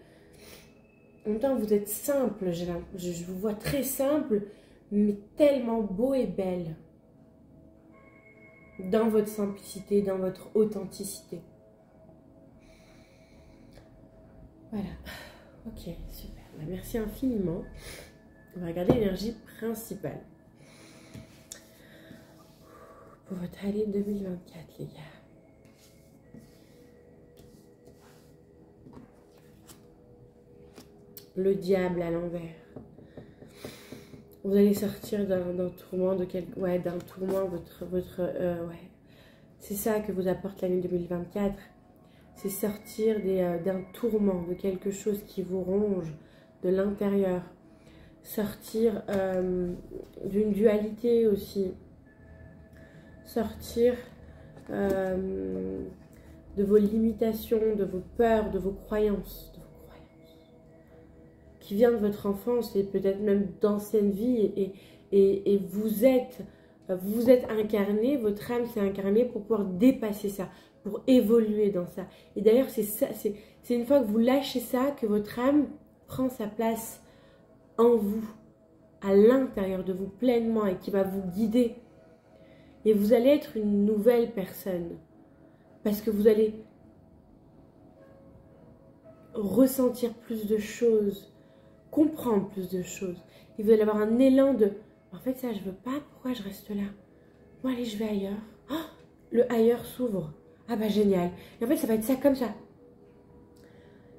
[SPEAKER 1] En même temps, vous êtes simples. Je vous vois très simple, mais tellement beau et belle. Dans votre simplicité, dans votre authenticité. Voilà. Ok, super. Merci infiniment. On va regarder l'énergie principale pour votre année 2024, les gars. Le diable à l'envers. Vous allez sortir d'un tourment de quelque, ouais, d'un tourment, ouais. C'est ça que vous apporte l'année 2024. C'est sortir d'un tourment, de quelque chose qui vous ronge de l'intérieur. Sortir d'une dualité aussi. Sortir de vos limitations, de vos peurs, de vos croyances. Qui vient de votre enfance et peut-être même d'ancienne vie. Et vous êtes incarné, votre âme s'est incarnée pour pouvoir dépasser ça, pour évoluer dans ça. Et d'ailleurs, c'est une fois que vous lâchez ça, que votre âme prend sa place en vous, à l'intérieur de vous pleinement et qui va vous guider. Et vous allez être une nouvelle personne. Parce que vous allez ressentir plus de choses, comprendre plus de choses. Et vous allez avoir un élan de « En fait, ça, je veux pas. Pourquoi je reste là? Bon, allez, je vais ailleurs. Oh, le ailleurs s'ouvre. Ah bah, génial. Et en fait, ça va être ça comme ça. »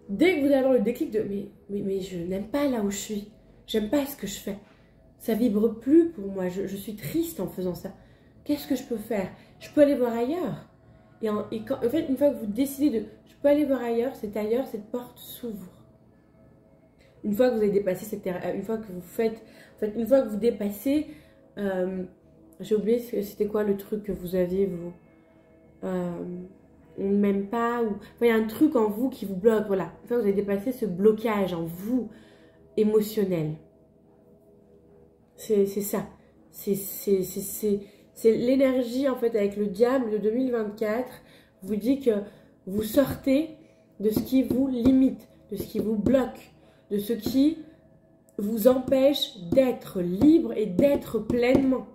[SPEAKER 1] Dès que vous allez avoir le déclic de « Mais je n'aime pas là où je suis. J'aime pas ce que je fais. Ça vibre plus pour moi. Je suis triste en faisant ça. Qu'est-ce que je peux faire? Je peux aller voir ailleurs. » En fait, une fois que vous décidez de « Je peux aller voir ailleurs », c'est ailleurs, cette porte s'ouvre. Une fois que vous avez dépassé cette une fois que vous faites, en fait, une fois que vous dépassez, j'ai oublié c'était quoi le truc que vous aviez vous, on ne m'aime pas ou il y a un truc en vous qui vous bloque, voilà. Une fois que vous avez dépassé ce blocage en vous émotionnel, c'est ça, c'est l'énergie en fait avec le diable de 2024 vous dit que vous sortez de ce qui vous limite, de ce qui vous bloque, de ce qui vous empêche d'être libre et d'être pleinement.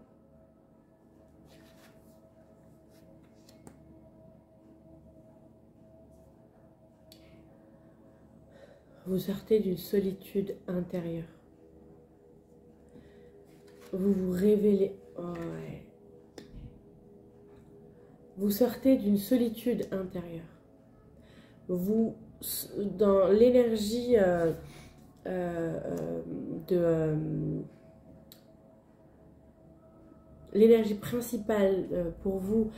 [SPEAKER 1] Vous sortez d'une solitude intérieure. Vous vous révélez. Oh ouais. Vous sortez d'une solitude intérieure. Vous, dans l'énergie l'énergie principale pour vous,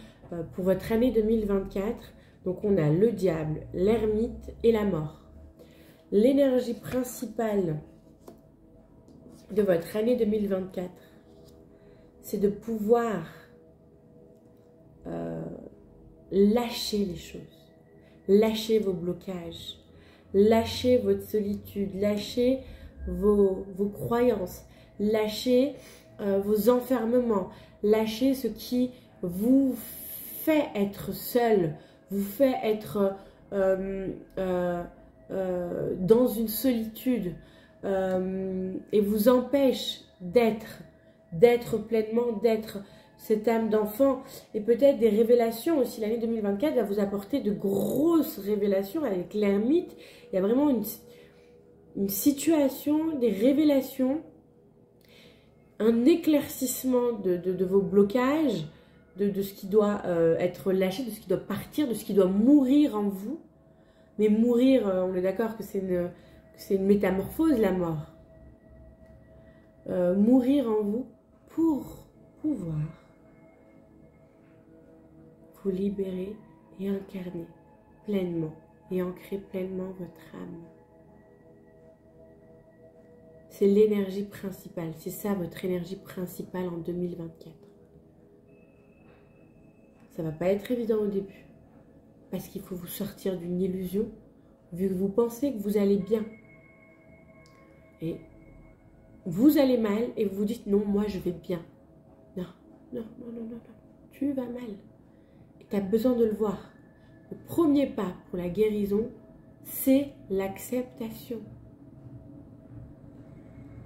[SPEAKER 1] pour votre année 2024, donc on a le diable, l'ermite et la mort. L'énergie principale de votre année 2024, c'est de pouvoir lâcher les choses, lâcher vos blocages, lâcher votre solitude, lâcher vos croyances, lâcher vos enfermements, lâcher ce qui vous fait être seul, vous fait être dans une solitude et vous empêche d'être pleinement, d'être cette âme d'enfant et peut-être des révélations aussi. L'année 2024 va vous apporter de grosses révélations avec l'ermite. Il y a vraiment une situation, des révélations, un éclaircissement de vos blocages, de ce qui doit être lâché, de ce qui doit partir, de ce qui doit mourir en vous. Mais mourir, on est d'accord que c'est une métamorphose, la mort. Mourir en vous pour pouvoir vous libérer et incarner pleinement et ancrer pleinement votre âme. C'est l'énergie principale. C'est ça votre énergie principale en 2024. Ça va pas être évident au début. Parce qu'il faut vous sortir d'une illusion. Vu que vous pensez que vous allez bien. Et vous allez mal et vous vous dites non, moi je vais bien. Non, non, non, non, non, non. Tu vas mal. Et tu as besoin de le voir. Le premier pas pour la guérison, c'est l'acceptation.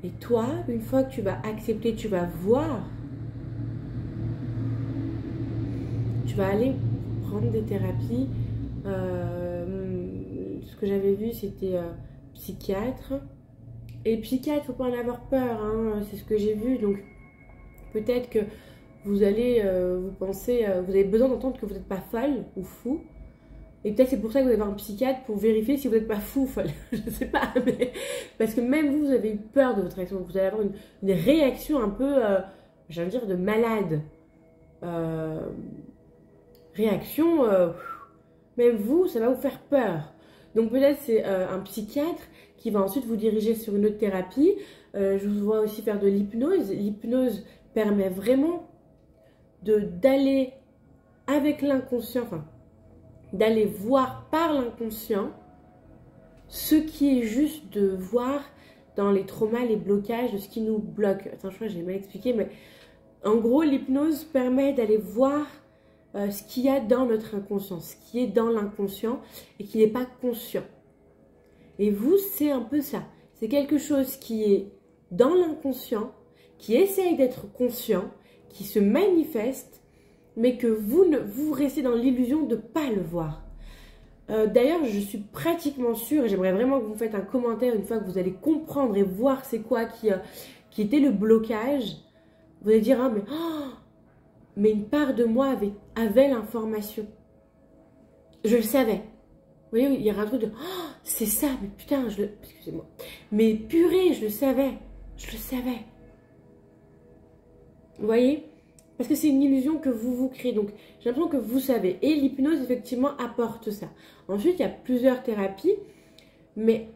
[SPEAKER 1] Et toi, une fois que tu vas accepter, tu vas voir, tu vas aller prendre des thérapies. Ce que j'avais vu, c'était psychiatre. Et psychiatre, faut pas en avoir peur, hein, c'est ce que j'ai vu. Donc peut-être que vous allez vous penser, vous avez besoin d'entendre que vous n'êtes pas folle ou fou. Et peut-être c'est pour ça que vous allez voir un psychiatre pour vérifier si vous n'êtes pas fou ou folle. Je ne sais pas, mais parce que même vous, vous avez eu peur de votre réaction. Vous allez avoir une réaction un peu, j'ai envie de dire, de malade. Réaction, même vous, ça va vous faire peur. Donc peut-être c'est un psychiatre qui va ensuite vous diriger sur une autre thérapie. Je vous vois aussi faire de l'hypnose. L'hypnose permet vraiment d'aller avec l'inconscient, enfin, d'aller voir par l'inconscient ce qui est juste de voir dans les traumas, les blocages, de ce qui nous bloque. Attends, je crois que j'ai mal expliqué, mais en gros, l'hypnose permet d'aller voir ce qu'il y a dans notre inconscient, ce qui est dans l'inconscient et qui n'est pas conscient. Et vous, c'est un peu ça. C'est quelque chose qui est dans l'inconscient, qui essaye d'être conscient, qui se manifeste, mais que vous restez dans l'illusion de ne pas le voir. D'ailleurs, je suis pratiquement sûre, et j'aimerais vraiment que vous faites un commentaire une fois que vous allez comprendre et voir c'est quoi qui était le blocage. Vous allez dire, ah mais une part de moi avait l'information. Je le savais. Vous voyez, il y a un truc de, oh, c'est ça, mais putain, excusez-moi. Mais purée, je le savais. Je le savais. Vous voyez? Parce que c'est une illusion que vous créez. Donc, j'ai l'impression que vous savez. Et l'hypnose, effectivement, apporte ça. Ensuite, il y a plusieurs thérapies. Mais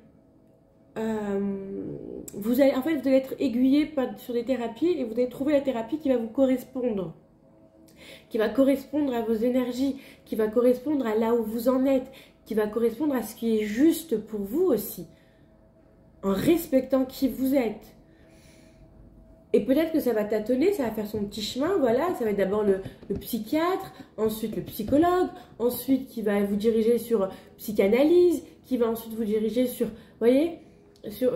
[SPEAKER 1] vous allez être aiguillé sur des thérapies et vous allez trouver la thérapie qui va vous correspondre. Qui va correspondre à vos énergies. Qui va correspondre à là où vous en êtes. Qui va correspondre à ce qui est juste pour vous aussi. En respectant qui vous êtes. Et peut-être que ça va tâtonner, ça va faire son petit chemin, voilà, ça va être d'abord le psychiatre, ensuite le psychologue, ensuite qui va vous diriger sur psychanalyse, qui va ensuite vous diriger sur, vous voyez, sur,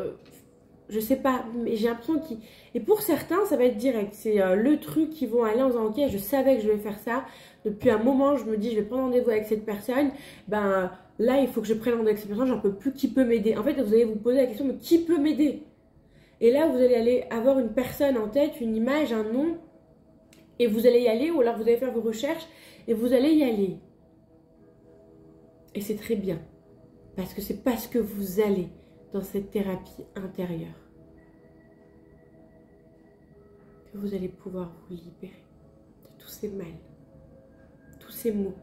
[SPEAKER 1] je sais pas, mais j'ai l'impression qu'il... Et pour certains, ça va être direct, c'est le truc qu'ils vont aller en disant, ok, je savais que je vais faire ça, depuis un moment, je me dis, je vais prendre rendez-vous avec cette personne, ben là, il faut que je prenne rendez-vous avec cette personne, j'en peux plus, qui peut m'aider? En fait, vous allez vous poser la question, mais qui peut m'aider? Et là, vous allez aller avoir une personne en tête, une image, un nom, et vous allez y aller, ou alors vous allez faire vos recherches, et vous allez y aller. Et c'est très bien, parce que c'est parce que vous allez dans cette thérapie intérieure que vous allez pouvoir vous libérer de tous ces mal, tous ces maux,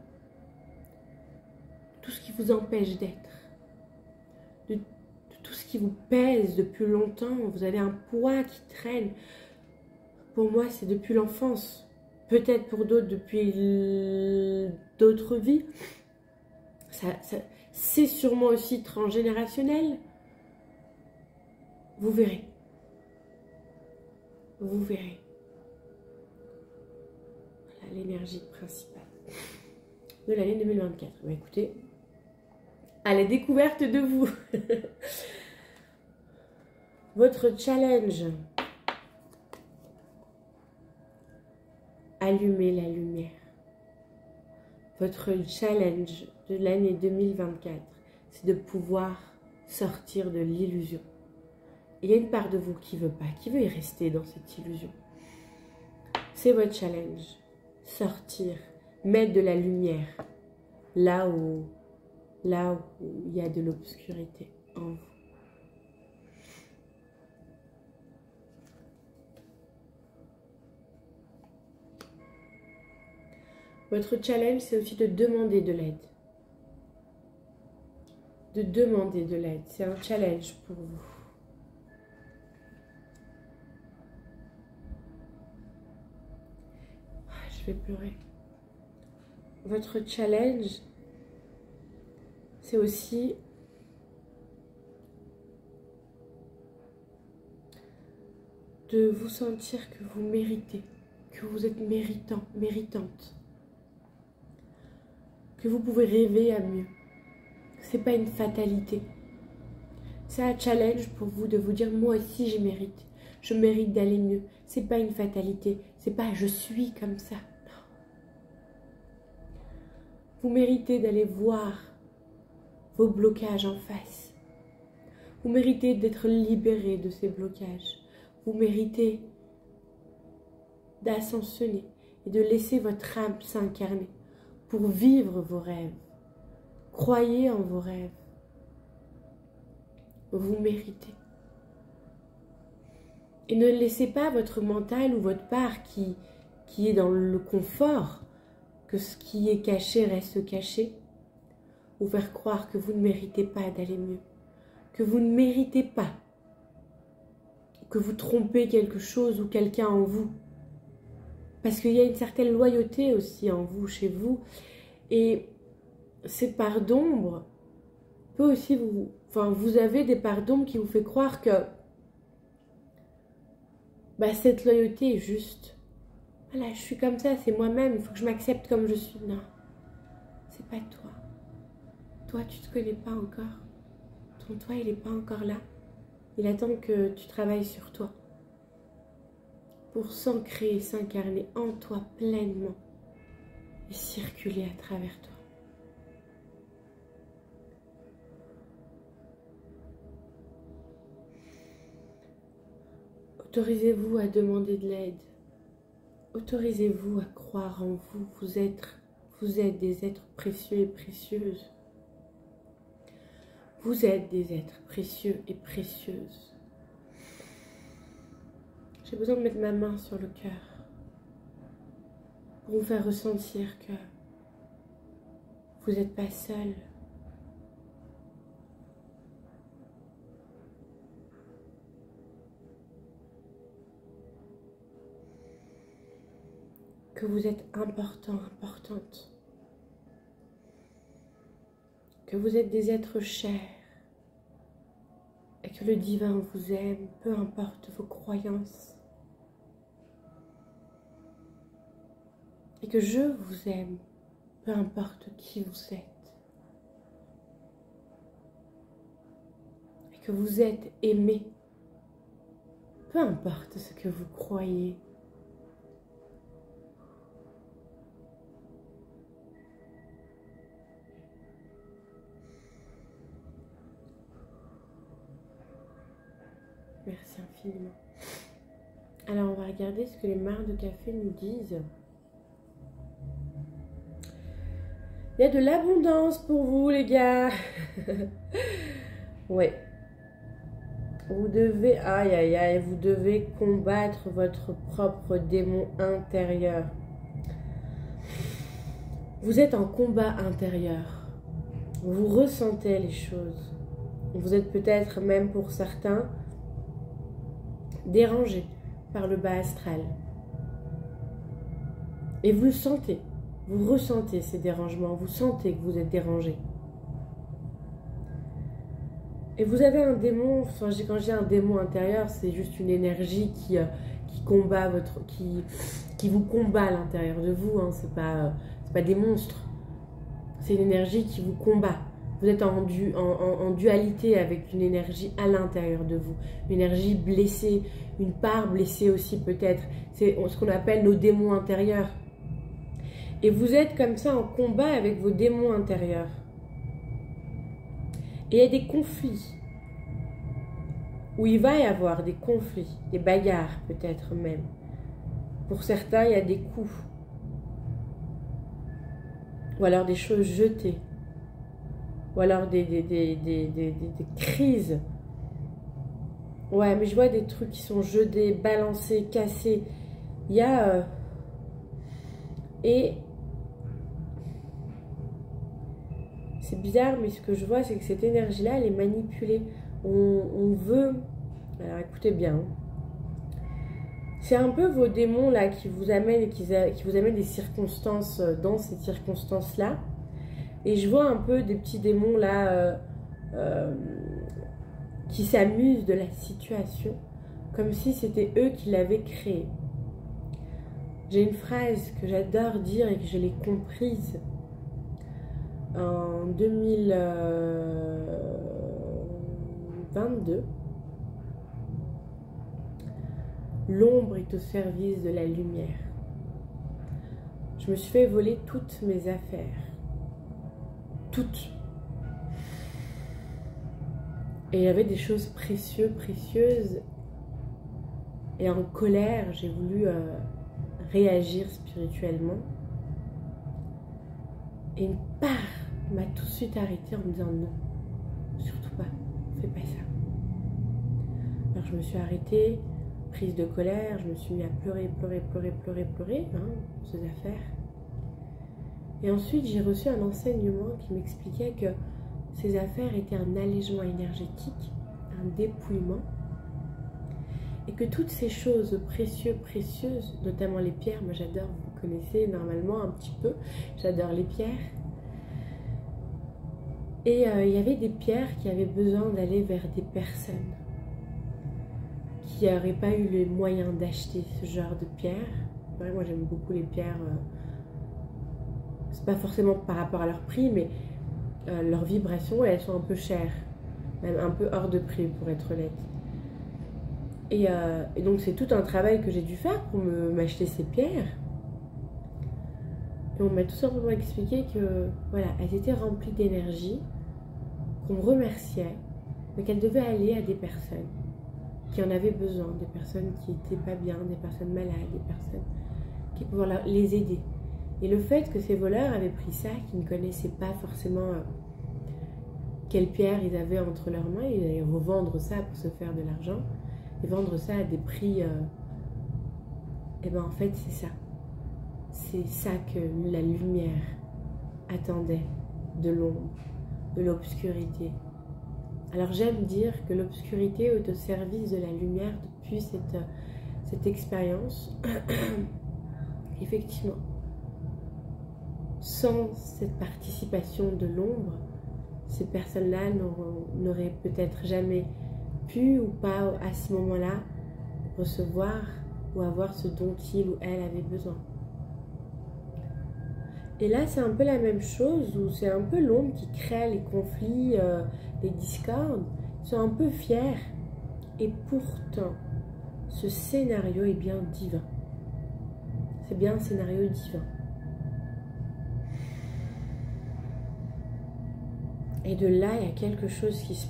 [SPEAKER 1] tout ce qui vous empêche d'être. Tout ce qui vous pèse depuis longtemps, vous avez un poids qui traîne. Pour moi, c'est depuis l'enfance. Peut-être pour d'autres, depuis d'autres vies. C'est sûrement aussi transgénérationnel. Vous verrez. Vous verrez. Voilà l'énergie principale de l'année 2024. Bah, écoutez, à la découverte de vous. Votre challenge. Allumez la lumière. Votre challenge de l'année 2024, c'est de pouvoir sortir de l'illusion. Il y a une part de vous qui veut pas, qui veut y rester dans cette illusion. C'est votre challenge. Sortir, mettre de la lumière là où il y a de l'obscurité en vous. Votre challenge, c'est aussi de demander de l'aide. De demander de l'aide. C'est un challenge pour vous. je vais pleurer. Votre challenge, c'est aussi de vous sentir que vous méritez, que vous êtes méritant, méritante, que vous pouvez rêver à mieux. C'est pas une fatalité. C'est un challenge pour vous de vous dire moi aussi je mérite d'aller mieux. C'est pas une fatalité, c'est pas je suis comme ça. Non. Vous méritez d'aller voir vos blocages en face. Vous méritez d'être libéré de ces blocages. Vous méritez d'ascensionner et de laisser votre âme s'incarner pour vivre vos rêves. Croyez en vos rêves. Vous méritez. Et ne laissez pas votre mental ou votre part qui est dans le confort, que ce qui est caché reste caché, vous faire croire que vous ne méritez pas d'aller mieux, que vous ne méritez pas, que vous trompez quelque chose ou quelqu'un en vous. Parce qu'il y a une certaine loyauté aussi en vous, chez vous. Et ces parts d'ombre peut aussi vous avez des parts d'ombre qui vous fait croire que cette loyauté est juste. Voilà, je suis comme ça, c'est moi-même, il faut que je m'accepte comme je suis. Non, c'est pas toi. Toi, tu te connais pas encore. Ton toi, il n'est pas encore là. Il attend que tu travailles sur toi pour s'ancrer, s'incarner en toi pleinement et circuler à travers toi. Autorisez-vous à demander de l'aide. Autorisez-vous à croire en vous. Vous êtes des êtres précieux et précieuses. Vous êtes des êtres précieux et précieuses. J'ai besoin de mettre ma main sur le cœur pour vous faire ressentir que vous n'êtes pas seul. Que vous êtes important, importante. Que vous êtes des êtres chers. Et que le divin vous aime, peu importe vos croyances. Et que je vous aime, peu importe qui vous êtes. Et que vous êtes aimé, peu importe ce que vous croyez. Merci infiniment. Alors, on va regarder ce que les marcs de café nous disent. Il y a de l'abondance pour vous, les gars. Ouais. Vous devez, aïe, aïe, aïe, vous devez combattre votre propre démon intérieur. Vous êtes en combat intérieur. Vous ressentez les choses. Vous êtes peut-être même pour certains dérangé par le bas astral. Et vous le sentez, vous ressentez ces dérangements, vous sentez que vous êtes dérangé. Et vous avez un démon, enfin, quand j'ai un démon intérieur, c'est juste une énergie qui combat qui vous combat à l'intérieur de vous, hein. C'est pas des monstres, c'est une énergie qui vous combat. Vous êtes en dualité avec une énergie à l'intérieur de vous. Une énergie blessée, une part blessée aussi peut-être. C'est ce qu'on appelle nos démons intérieurs. Et vous êtes comme ça en combat avec vos démons intérieurs. Et il y a des conflits. Où il va y avoir des conflits, des bagarres peut-être même. Pour certains, il y a des coups. Ou alors des choses jetées. Ou alors des crises. Ouais, mais je vois des trucs qui sont jetés, balancés, cassés. Il y a... Et... C'est bizarre, mais ce que je vois, c'est que cette énergie-là, elle est manipulée. On veut... Alors écoutez bien. C'est un peu vos démons là qui vous amènent, qui vous amènent des circonstances, dans ces circonstances-là. Et je vois un peu des petits démons là qui s'amusent de la situation, comme si c'était eux qui l'avaient créée. J'ai une phrase que j'adore dire et que je l'ai comprise en 2022. L'ombre est au service de la lumière. Je me suis fait voler toutes mes affaires. Toutes. Et il y avait des choses précieuses. Et en colère, j'ai voulu réagir spirituellement. Et une part m'a tout de suite arrêtée en me disant non, surtout pas, fais pas ça. Alors je me suis arrêtée, prise de colère, je me suis mis à pleurer, ces affaires. Et ensuite j'ai reçu un enseignement qui m'expliquait que ces affaires étaient un allègement énergétique, un dépouillement, et que toutes ces choses précieuses, notamment les pierres, moi j'adore, vous connaissez normalement un petit peu, j'adore les pierres. Et il y avait des pierres qui avaient besoin d'aller vers des personnes qui n'auraient pas eu les moyens d'acheter ce genre de pierres. Ouais, moi j'aime beaucoup les pierres, c'est pas forcément par rapport à leur prix, mais leurs vibrations, elles sont un peu chères, même un peu hors de prix pour être honnête. Et donc c'est tout un travail que j'ai dû faire pour m'acheter ces pierres. Et on m'a tout simplement expliqué que voilà, elles étaient remplies d'énergie, qu'on me remerciait, mais qu'elles devaient aller à des personnes qui en avaient besoin, des personnes qui n'étaient pas bien, des personnes malades, des personnes qui pouvaient les aider. Et le fait que ces voleurs avaient pris ça, qu'ils ne connaissaient pas forcément quelle pierre ils avaient entre leurs mains, ils allaient revendre ça pour se faire de l'argent, et vendre ça à des prix, et bien en fait c'est ça. C'est ça que la lumière attendait de l'ombre, de l'obscurité. Alors j'aime dire que l'obscurité est au service de la lumière depuis cette expérience. Effectivement, sans cette participation de l'ombre, ces personnes-là n'auraient peut-être jamais pu ou pas à ce moment-là recevoir ou avoir ce dont il ou elle avait besoin. Et là, c'est un peu la même chose, où c'est un peu l'ombre qui crée les conflits, les discordes. Ils sont un peu fiers. Et pourtant, ce scénario est bien divin. C'est bien un scénario divin. Et de là, il y a quelque chose qui se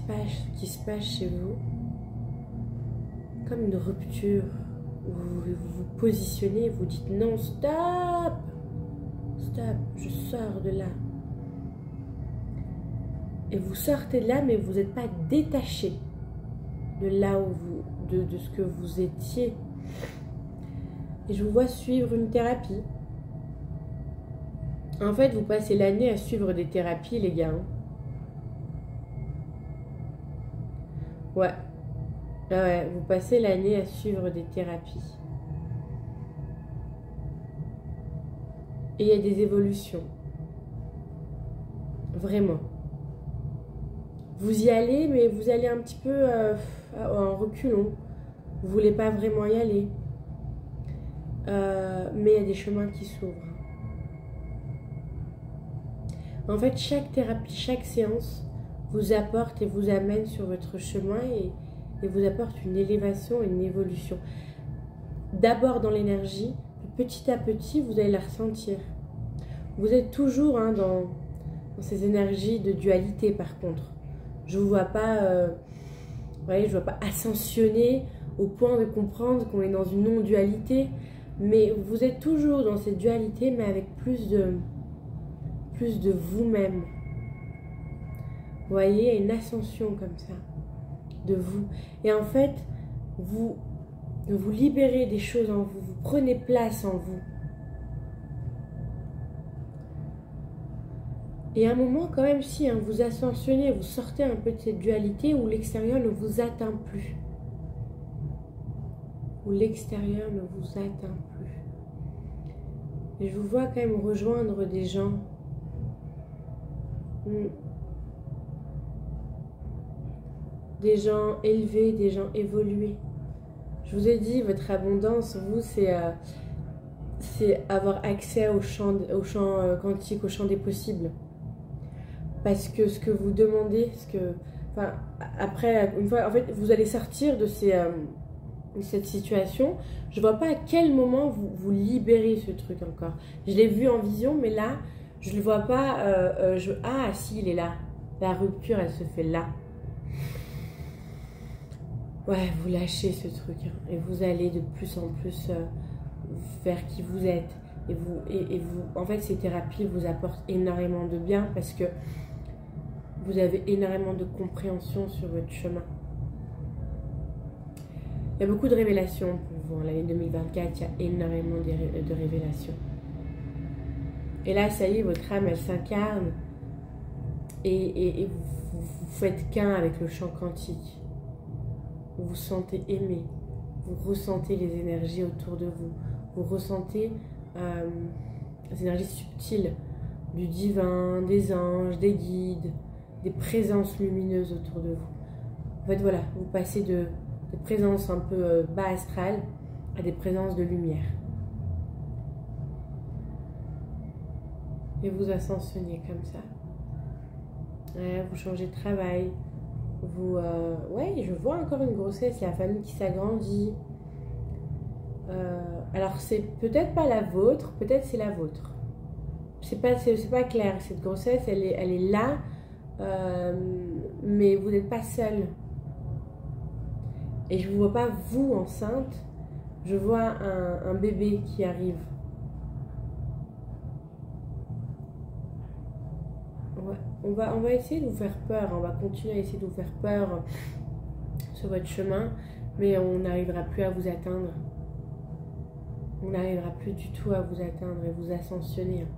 [SPEAKER 1] passe chez vous. Comme une rupture. Où vous vous positionnez, vous dites non, stop! Stop, je sors de là. Et vous sortez de là, mais vous n'êtes pas détaché de là où de ce que vous étiez. Et je vous vois suivre une thérapie. En fait, vous passez l'année à suivre des thérapies, les gars. Ouais. Ah ouais, vous passez l'année à suivre des thérapies. Et il y a des évolutions. Vraiment. Vous y allez, mais vous allez un petit peu en reculons. Vous ne voulez pas vraiment y aller. Mais il y a des chemins qui s'ouvrent. En fait, chaque thérapie, chaque séance vous apporte et vous amène sur votre chemin et vous apporte une élévation et une évolution. D'abord dans l'énergie, petit à petit, vous allez la ressentir. Vous êtes toujours dans ces énergies de dualité, par contre. Je ne vous vois pas, je vois pas ascensionner au point de comprendre qu'on est dans une non-dualité, mais vous êtes toujours dans cette dualité, mais avec plus de vous-même. Vous voyez, une ascension comme ça, de vous. Et en fait, vous libérez des choses en vous, vous prenez place en vous. Et à un moment, quand même, si vous ascensionnez, vous sortez un peu de cette dualité où l'extérieur ne vous atteint plus. où l'extérieur ne vous atteint plus. Et je vous vois quand même rejoindre des gens. Des gens élevés, des gens évolués. Je vous ai dit, votre abondance, vous, c'est avoir accès au champ quantique, au champ des possibles. Parce que ce que vous demandez, enfin, après, une fois, en fait, vous allez sortir de cette situation. Je vois pas à quel moment vous libérez ce truc encore. Je l'ai vu en vision, mais là, je le vois pas. Ah, si, il est là. La rupture, elle se fait là. Ouais, vous lâchez ce truc, hein, et vous allez de plus en plus vers qui vous êtes. Et vous, en fait, ces thérapies vous apportent énormément de bien parce que vous avez énormément de compréhension sur votre chemin. Il y a beaucoup de révélations pour vous. En l'année 2024, il y a énormément de révélations. Et là, ça y est, votre âme, elle s'incarne et vous faites qu'un avec le champ quantique. Vous vous sentez aimé, vous ressentez les énergies autour de vous, vous ressentez les énergies subtiles du divin, des anges, des guides, des présences lumineuses autour de vous. En fait, voilà, vous passez de présences un peu bas astrales à des présences de lumière. Et vous ascensionnez comme ça. Ouais, vous changez de travail. Ouais, je vois encore une grossesse, la famille qui s'agrandit. Alors, c'est peut-être pas la vôtre, peut-être c'est la vôtre. C'est pas clair. Cette grossesse, elle est là, mais vous n'êtes pas seul. Et je ne vois pas vous enceinte, je vois un bébé qui arrive. On va essayer de vous faire peur, on va continuer à essayer de vous faire peur sur votre chemin, mais on n'arrivera plus à vous atteindre. On n'arrivera plus du tout à vous atteindre et vous ascensionner.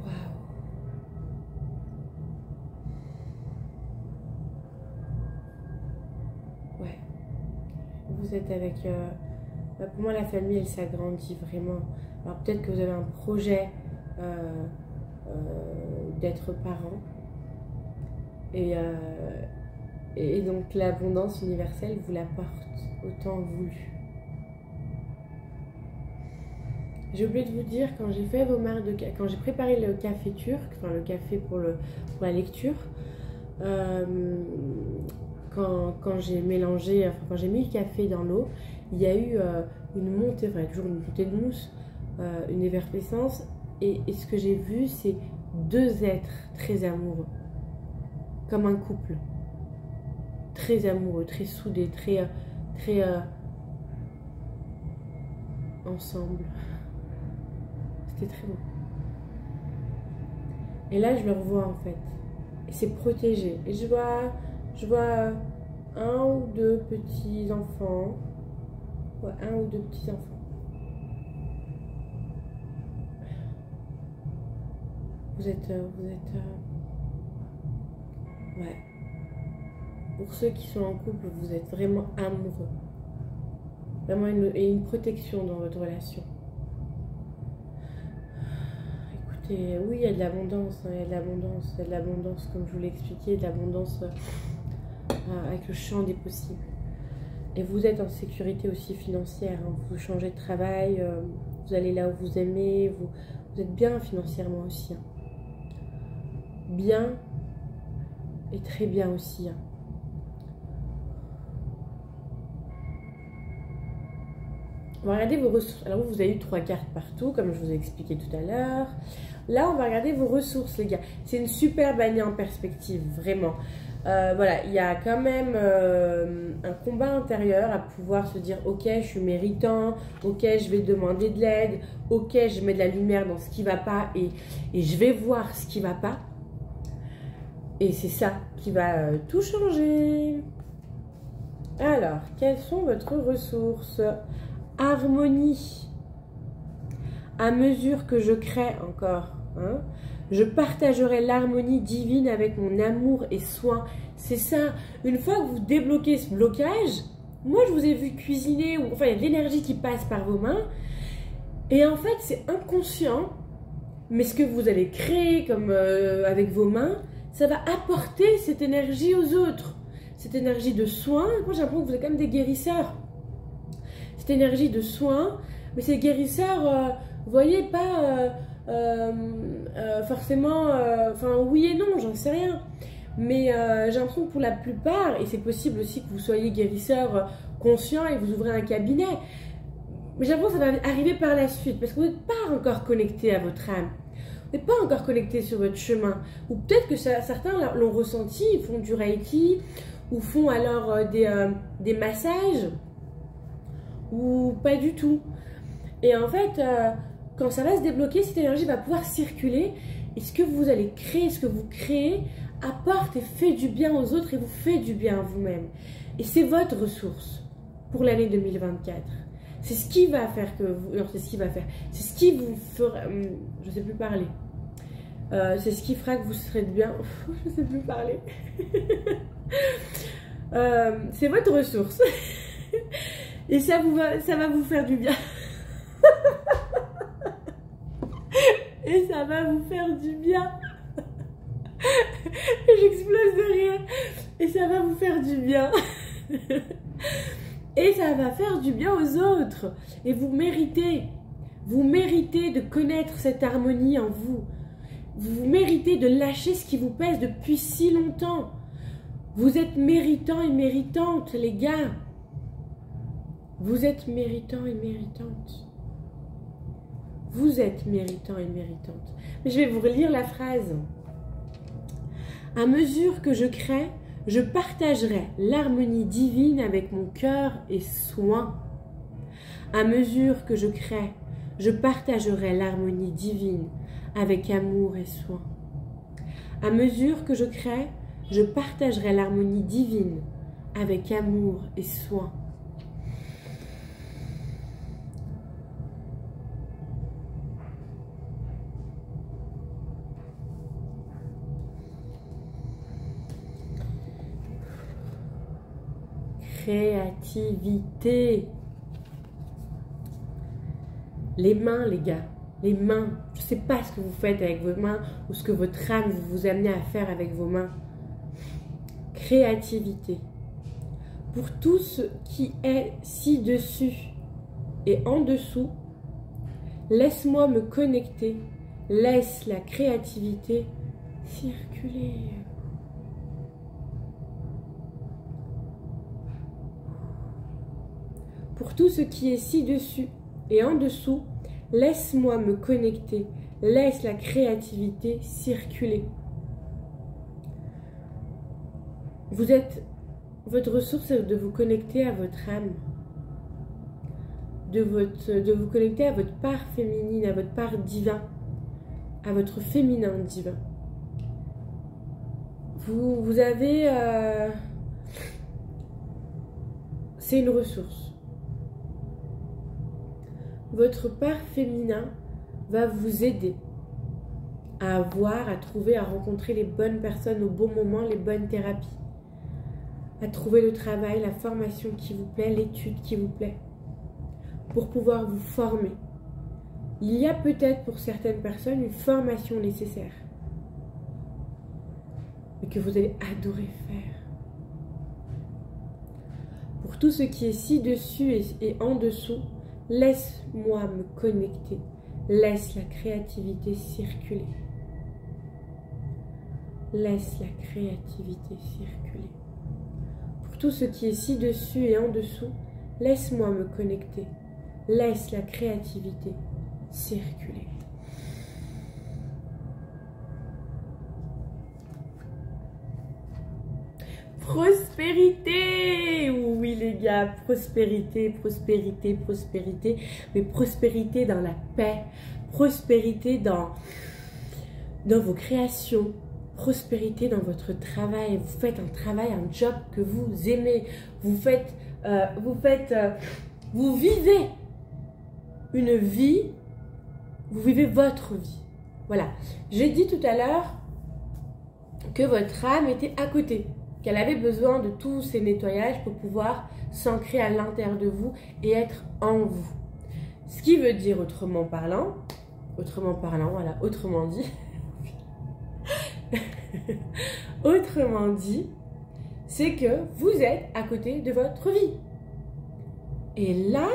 [SPEAKER 1] Waouh! Ouais. Vous êtes avec... pour moi, la famille, elle s'agrandit vraiment. Alors peut-être que vous avez un projet... d'être parent et donc l'abondance universelle vous l'apporte autant voulu. J'ai oublié de vous dire, quand j'ai fait quand j'ai préparé le café turc, enfin le café pour la lecture, quand j'ai mélangé, enfin quand j'ai mis le café dans l'eau, il y a eu une montée, enfin toujours une montée de mousse, une effervescence. Et ce que j'ai vu, c'est deux êtres très amoureux, comme un couple, très amoureux, très soudés, très ensemble. C'était très beau. Et là, je le revois en fait. Et c'est protégé. Et je vois un ou deux petits enfants. Ouais, un ou deux petits enfants. Vous êtes ouais. Pour ceux qui sont en couple, vous êtes vraiment amoureux. Vraiment une protection dans votre relation. Écoutez, oui, il y a de l'abondance, hein, il y a de l'abondance, comme je vous l'ai expliqué, de l'abondance avec le champ des possibles. Et vous êtes en sécurité aussi financière, hein, vous changez de travail, vous allez là où vous aimez, vous êtes bien financièrement aussi. Hein. Bien et très bien aussi. Hein. On va regarder vos ressources. Alors vous avez eu 3 cartes partout, comme je vous ai expliqué tout à l'heure. Là, on va regarder vos ressources, les gars. C'est une superbe année en perspective, vraiment. Voilà, il y a quand même un combat intérieur à pouvoir se dire, ok, je suis méritant, ok, je vais demander de l'aide, ok, je mets de la lumière dans ce qui ne va pas et je vais voir ce qui ne va pas. Et c'est ça qui va tout changer. Alors, quelles sont votre ressources? Harmonie. À mesure que je crée encore, hein, je partagerai l'harmonie divine avec mon amour et soin. C'est ça. Une fois que vous débloquez ce blocage, moi je vous ai vu cuisiner, ou enfin il y a de l'énergie qui passe par vos mains, et en fait c'est inconscient, mais ce que vous allez créer comme avec vos mains, ça va apporter cette énergie aux autres, cette énergie de soin. Moi j'ai l'impression que vous êtes comme des guérisseurs, cette énergie de soin, mais ces guérisseurs, vous voyez, pas forcément, enfin oui et non, j'en sais rien. Mais j'ai l'impression que pour la plupart, et c'est possible aussi que vous soyez guérisseur conscient et vous ouvrez un cabinet, mais j'ai l'impression que ça va arriver par la suite, parce que vous n'êtes pas encore connecté à votre âme, vous n'êtes pas encore connecté sur votre chemin, ou peut-être que certains l'ont ressenti, ils font du reiki, ou font alors des massages, ou pas du tout. Et en fait, quand ça va se débloquer, cette énergie va pouvoir circuler, et ce que vous allez créer, ce que vous créez, apporte et fait du bien aux autres et vous fait du bien à vous-même. Et c'est votre ressource pour l'année 2024. C'est ce qui va faire que vous... Non, c'est ce qui va faire. C'est ce qui vous fera... Je ne sais plus parler. C'est ce qui fera que vous serez de bien... Je ne sais plus parler. C'est votre ressource. Et ça va vous faire du bien. Et ça va vous faire du bien. J'explose de rire. Et ça va vous faire du bien. Et ça va faire du bien aux autres. Et vous méritez de connaître cette harmonie en vous. Vous méritez de lâcher ce qui vous pèse depuis si longtemps. Vous êtes méritants et méritantes, les gars. Vous êtes méritants et méritantes. Vous êtes méritants et méritantes. Mais je vais vous relire la phrase. À mesure que je crée, je partagerai l'harmonie divine avec mon cœur et soin. À mesure que je crée, je partagerai l'harmonie divine avec amour et soin. À mesure que je crée, je partagerai l'harmonie divine avec amour et soin. Créativité. Les mains, les gars. Les mains. Je ne sais pas ce que vous faites avec vos mains ou ce que votre âme vous amenez à faire avec vos mains. Créativité. Pour tout ce qui est ci-dessus et en dessous, laisse-moi me connecter. Laisse la créativité circuler. Pour tout ce qui est ci-dessus et en dessous, laisse-moi me connecter. Laisse la créativité circuler. Votre ressource est de vous connecter à votre âme. De vous connecter à votre part féminine, à votre part divin. À votre féminin divin. Vous avez... c'est une ressource. Votre part féminin va vous aider à avoir, à trouver, à rencontrer les bonnes personnes au bon moment, les bonnes thérapies, à trouver le travail, la formation qui vous plaît, l'étude qui vous plaît, pour pouvoir vous former. Il y a peut-être pour certaines personnes une formation nécessaire, mais que vous allez adorer faire. Pour tout ce qui est ci-dessus et en dessous, laisse-moi me connecter. Laisse la créativité circuler. Laisse la créativité circuler. Pour tout ce qui est ci-dessus et en dessous, laisse-moi me connecter. Laisse la créativité circuler. Prospérité! Oui les gars, prospérité, prospérité, prospérité. Mais prospérité dans la paix, prospérité dans vos créations, prospérité dans votre travail. Vous faites un travail, un job que vous aimez. Vous vivez une vie, vous vivez votre vie. Voilà. J'ai dit tout à l'heure que votre âme était à côté. qu'elle avait besoin de tous ces nettoyages pour pouvoir s'ancrer à l'intérieur de vous et être en vous. Ce qui veut dire autrement parlant, voilà, autrement dit, autrement dit, c'est que vous êtes à côté de votre vie. Et là,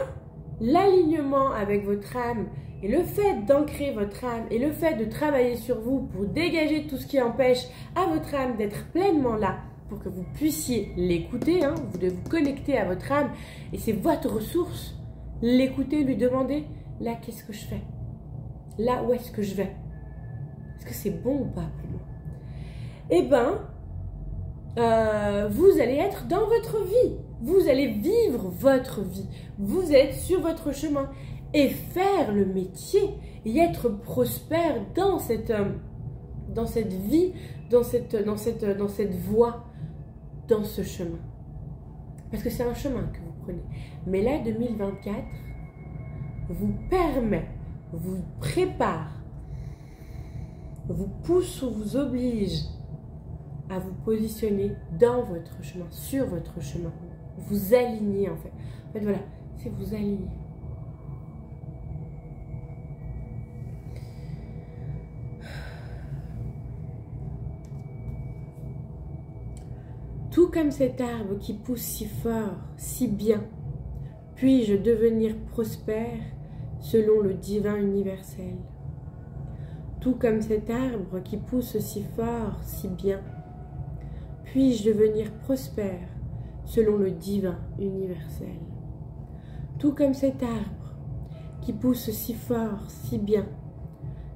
[SPEAKER 1] l'alignement avec votre âme et le fait d'ancrer votre âme et le fait de travailler sur vous pour dégager tout ce qui empêche à votre âme d'être pleinement là, pour que vous puissiez l'écouter, hein, vous devez vous connecter à votre âme et c'est votre ressource. L'écouter, lui demander, là, qu'est-ce que je fais? Là, où est-ce que je vais? Est-ce que c'est bon ou pas pour moi? Eh bien, vous allez être dans votre vie. Vous allez vivre votre vie. Vous êtes sur votre chemin. Et faire le métier et être prospère dans cette vie, dans cette voie, dans ce chemin. Parce que c'est un chemin que vous prenez. Mais là, 2024 vous permet, vous prépare, vous pousse ou vous oblige à vous positionner dans votre chemin, sur votre chemin. Vous aligner en fait. En fait, voilà, c'est vous aligner. Tout comme cet arbre qui pousse si fort, si bien, puis-je devenir prospère selon le divin universel. Tout comme cet arbre qui pousse si fort, si bien, puis-je devenir prospère selon le divin universel. Tout comme cet arbre qui pousse si fort, si bien,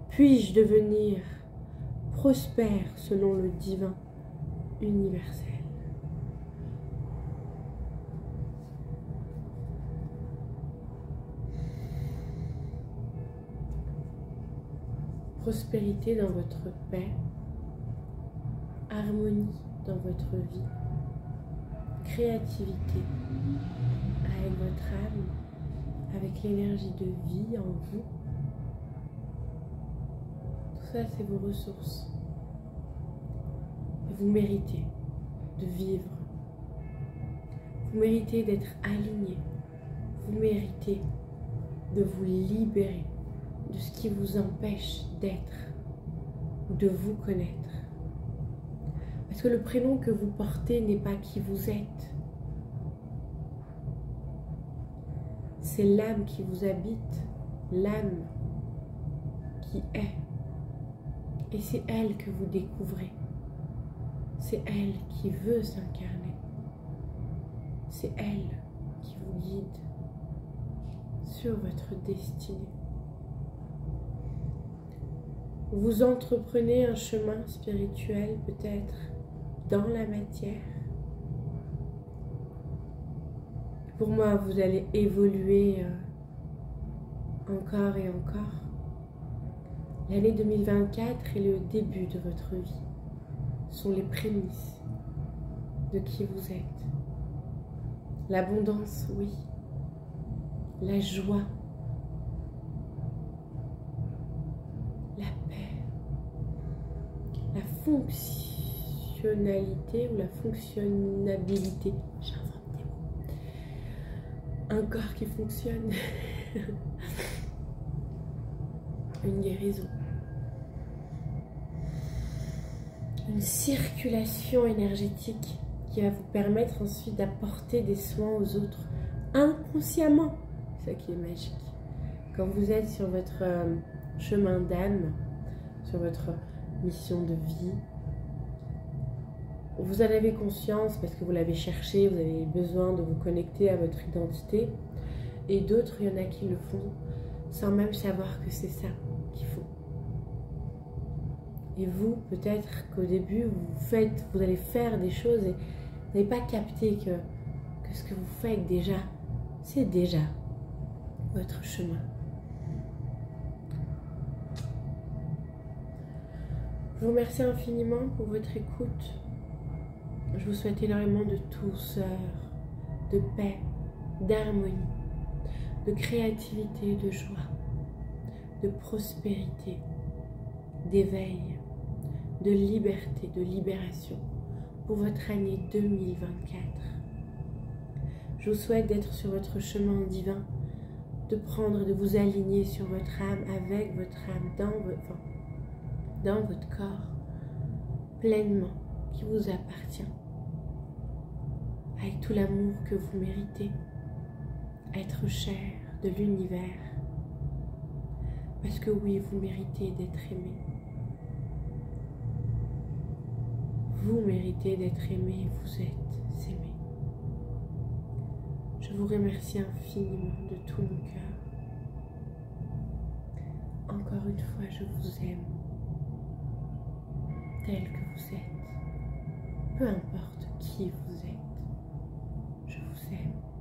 [SPEAKER 1] puis-je devenir prospère selon le divin universel. Prospérité dans votre paix, harmonie dans votre vie, créativité avec votre âme, avec l'énergie de vie en vous. Tout ça, c'est vos ressources. Et vous méritez de vivre. Vous méritez d'être aligné. Vous méritez de vous libérer de ce qui vous empêche d'être ou de vous connaître. Parce que le prénom que vous portez n'est pas qui vous êtes. C'est l'âme qui vous habite, l'âme qui est. Et c'est elle que vous découvrez. C'est elle qui veut s'incarner. C'est elle qui vous guide sur votre destinée. Vous entreprenez un chemin spirituel peut-être dans la matière. Pour moi, vous allez évoluer encore et encore. L'année 2024 est le début de votre vie. Ce sont les prémices de qui vous êtes. L'abondance, oui. La joie. La paix. La fonctionnalité ou la fonctionnabilité. J'invente des mots. Un corps qui fonctionne. Une guérison. Une circulation énergétique qui va vous permettre ensuite d'apporter des soins aux autres inconsciemment. C'est ça qui est magique. Quand vous êtes sur votre chemin d'âme, sur votre mission de vie, vous en avez conscience parce que vous l'avez cherché, vous avez besoin de vous connecter à votre identité. Et d'autres, il y en a qui le font sans même savoir que c'est ça qu'il faut. Et vous, peut-être qu'au début, vous allez faire des choses et vous n'avez pas capté que ce que vous faites déjà, c'est déjà votre chemin. Je vous remercie infiniment pour votre écoute. Je vous souhaite énormément de douceur, de paix, d'harmonie, de créativité, de joie, de prospérité, d'éveil, de liberté, de libération. pour votre année 2024. Je vous souhaite d'être sur votre chemin divin, de prendre, de vous aligner sur votre âme, avec votre âme, dans votre corps, pleinement, qui vous appartient, avec tout l'amour que vous méritez, être cher de l'univers, parce que oui, vous méritez d'être aimé. Vous méritez d'être aimé, vous êtes aimé. Je vous remercie infiniment de tout mon cœur. Encore une fois, je vous aime, tel que vous êtes. Peu importe qui vous êtes, je vous aime.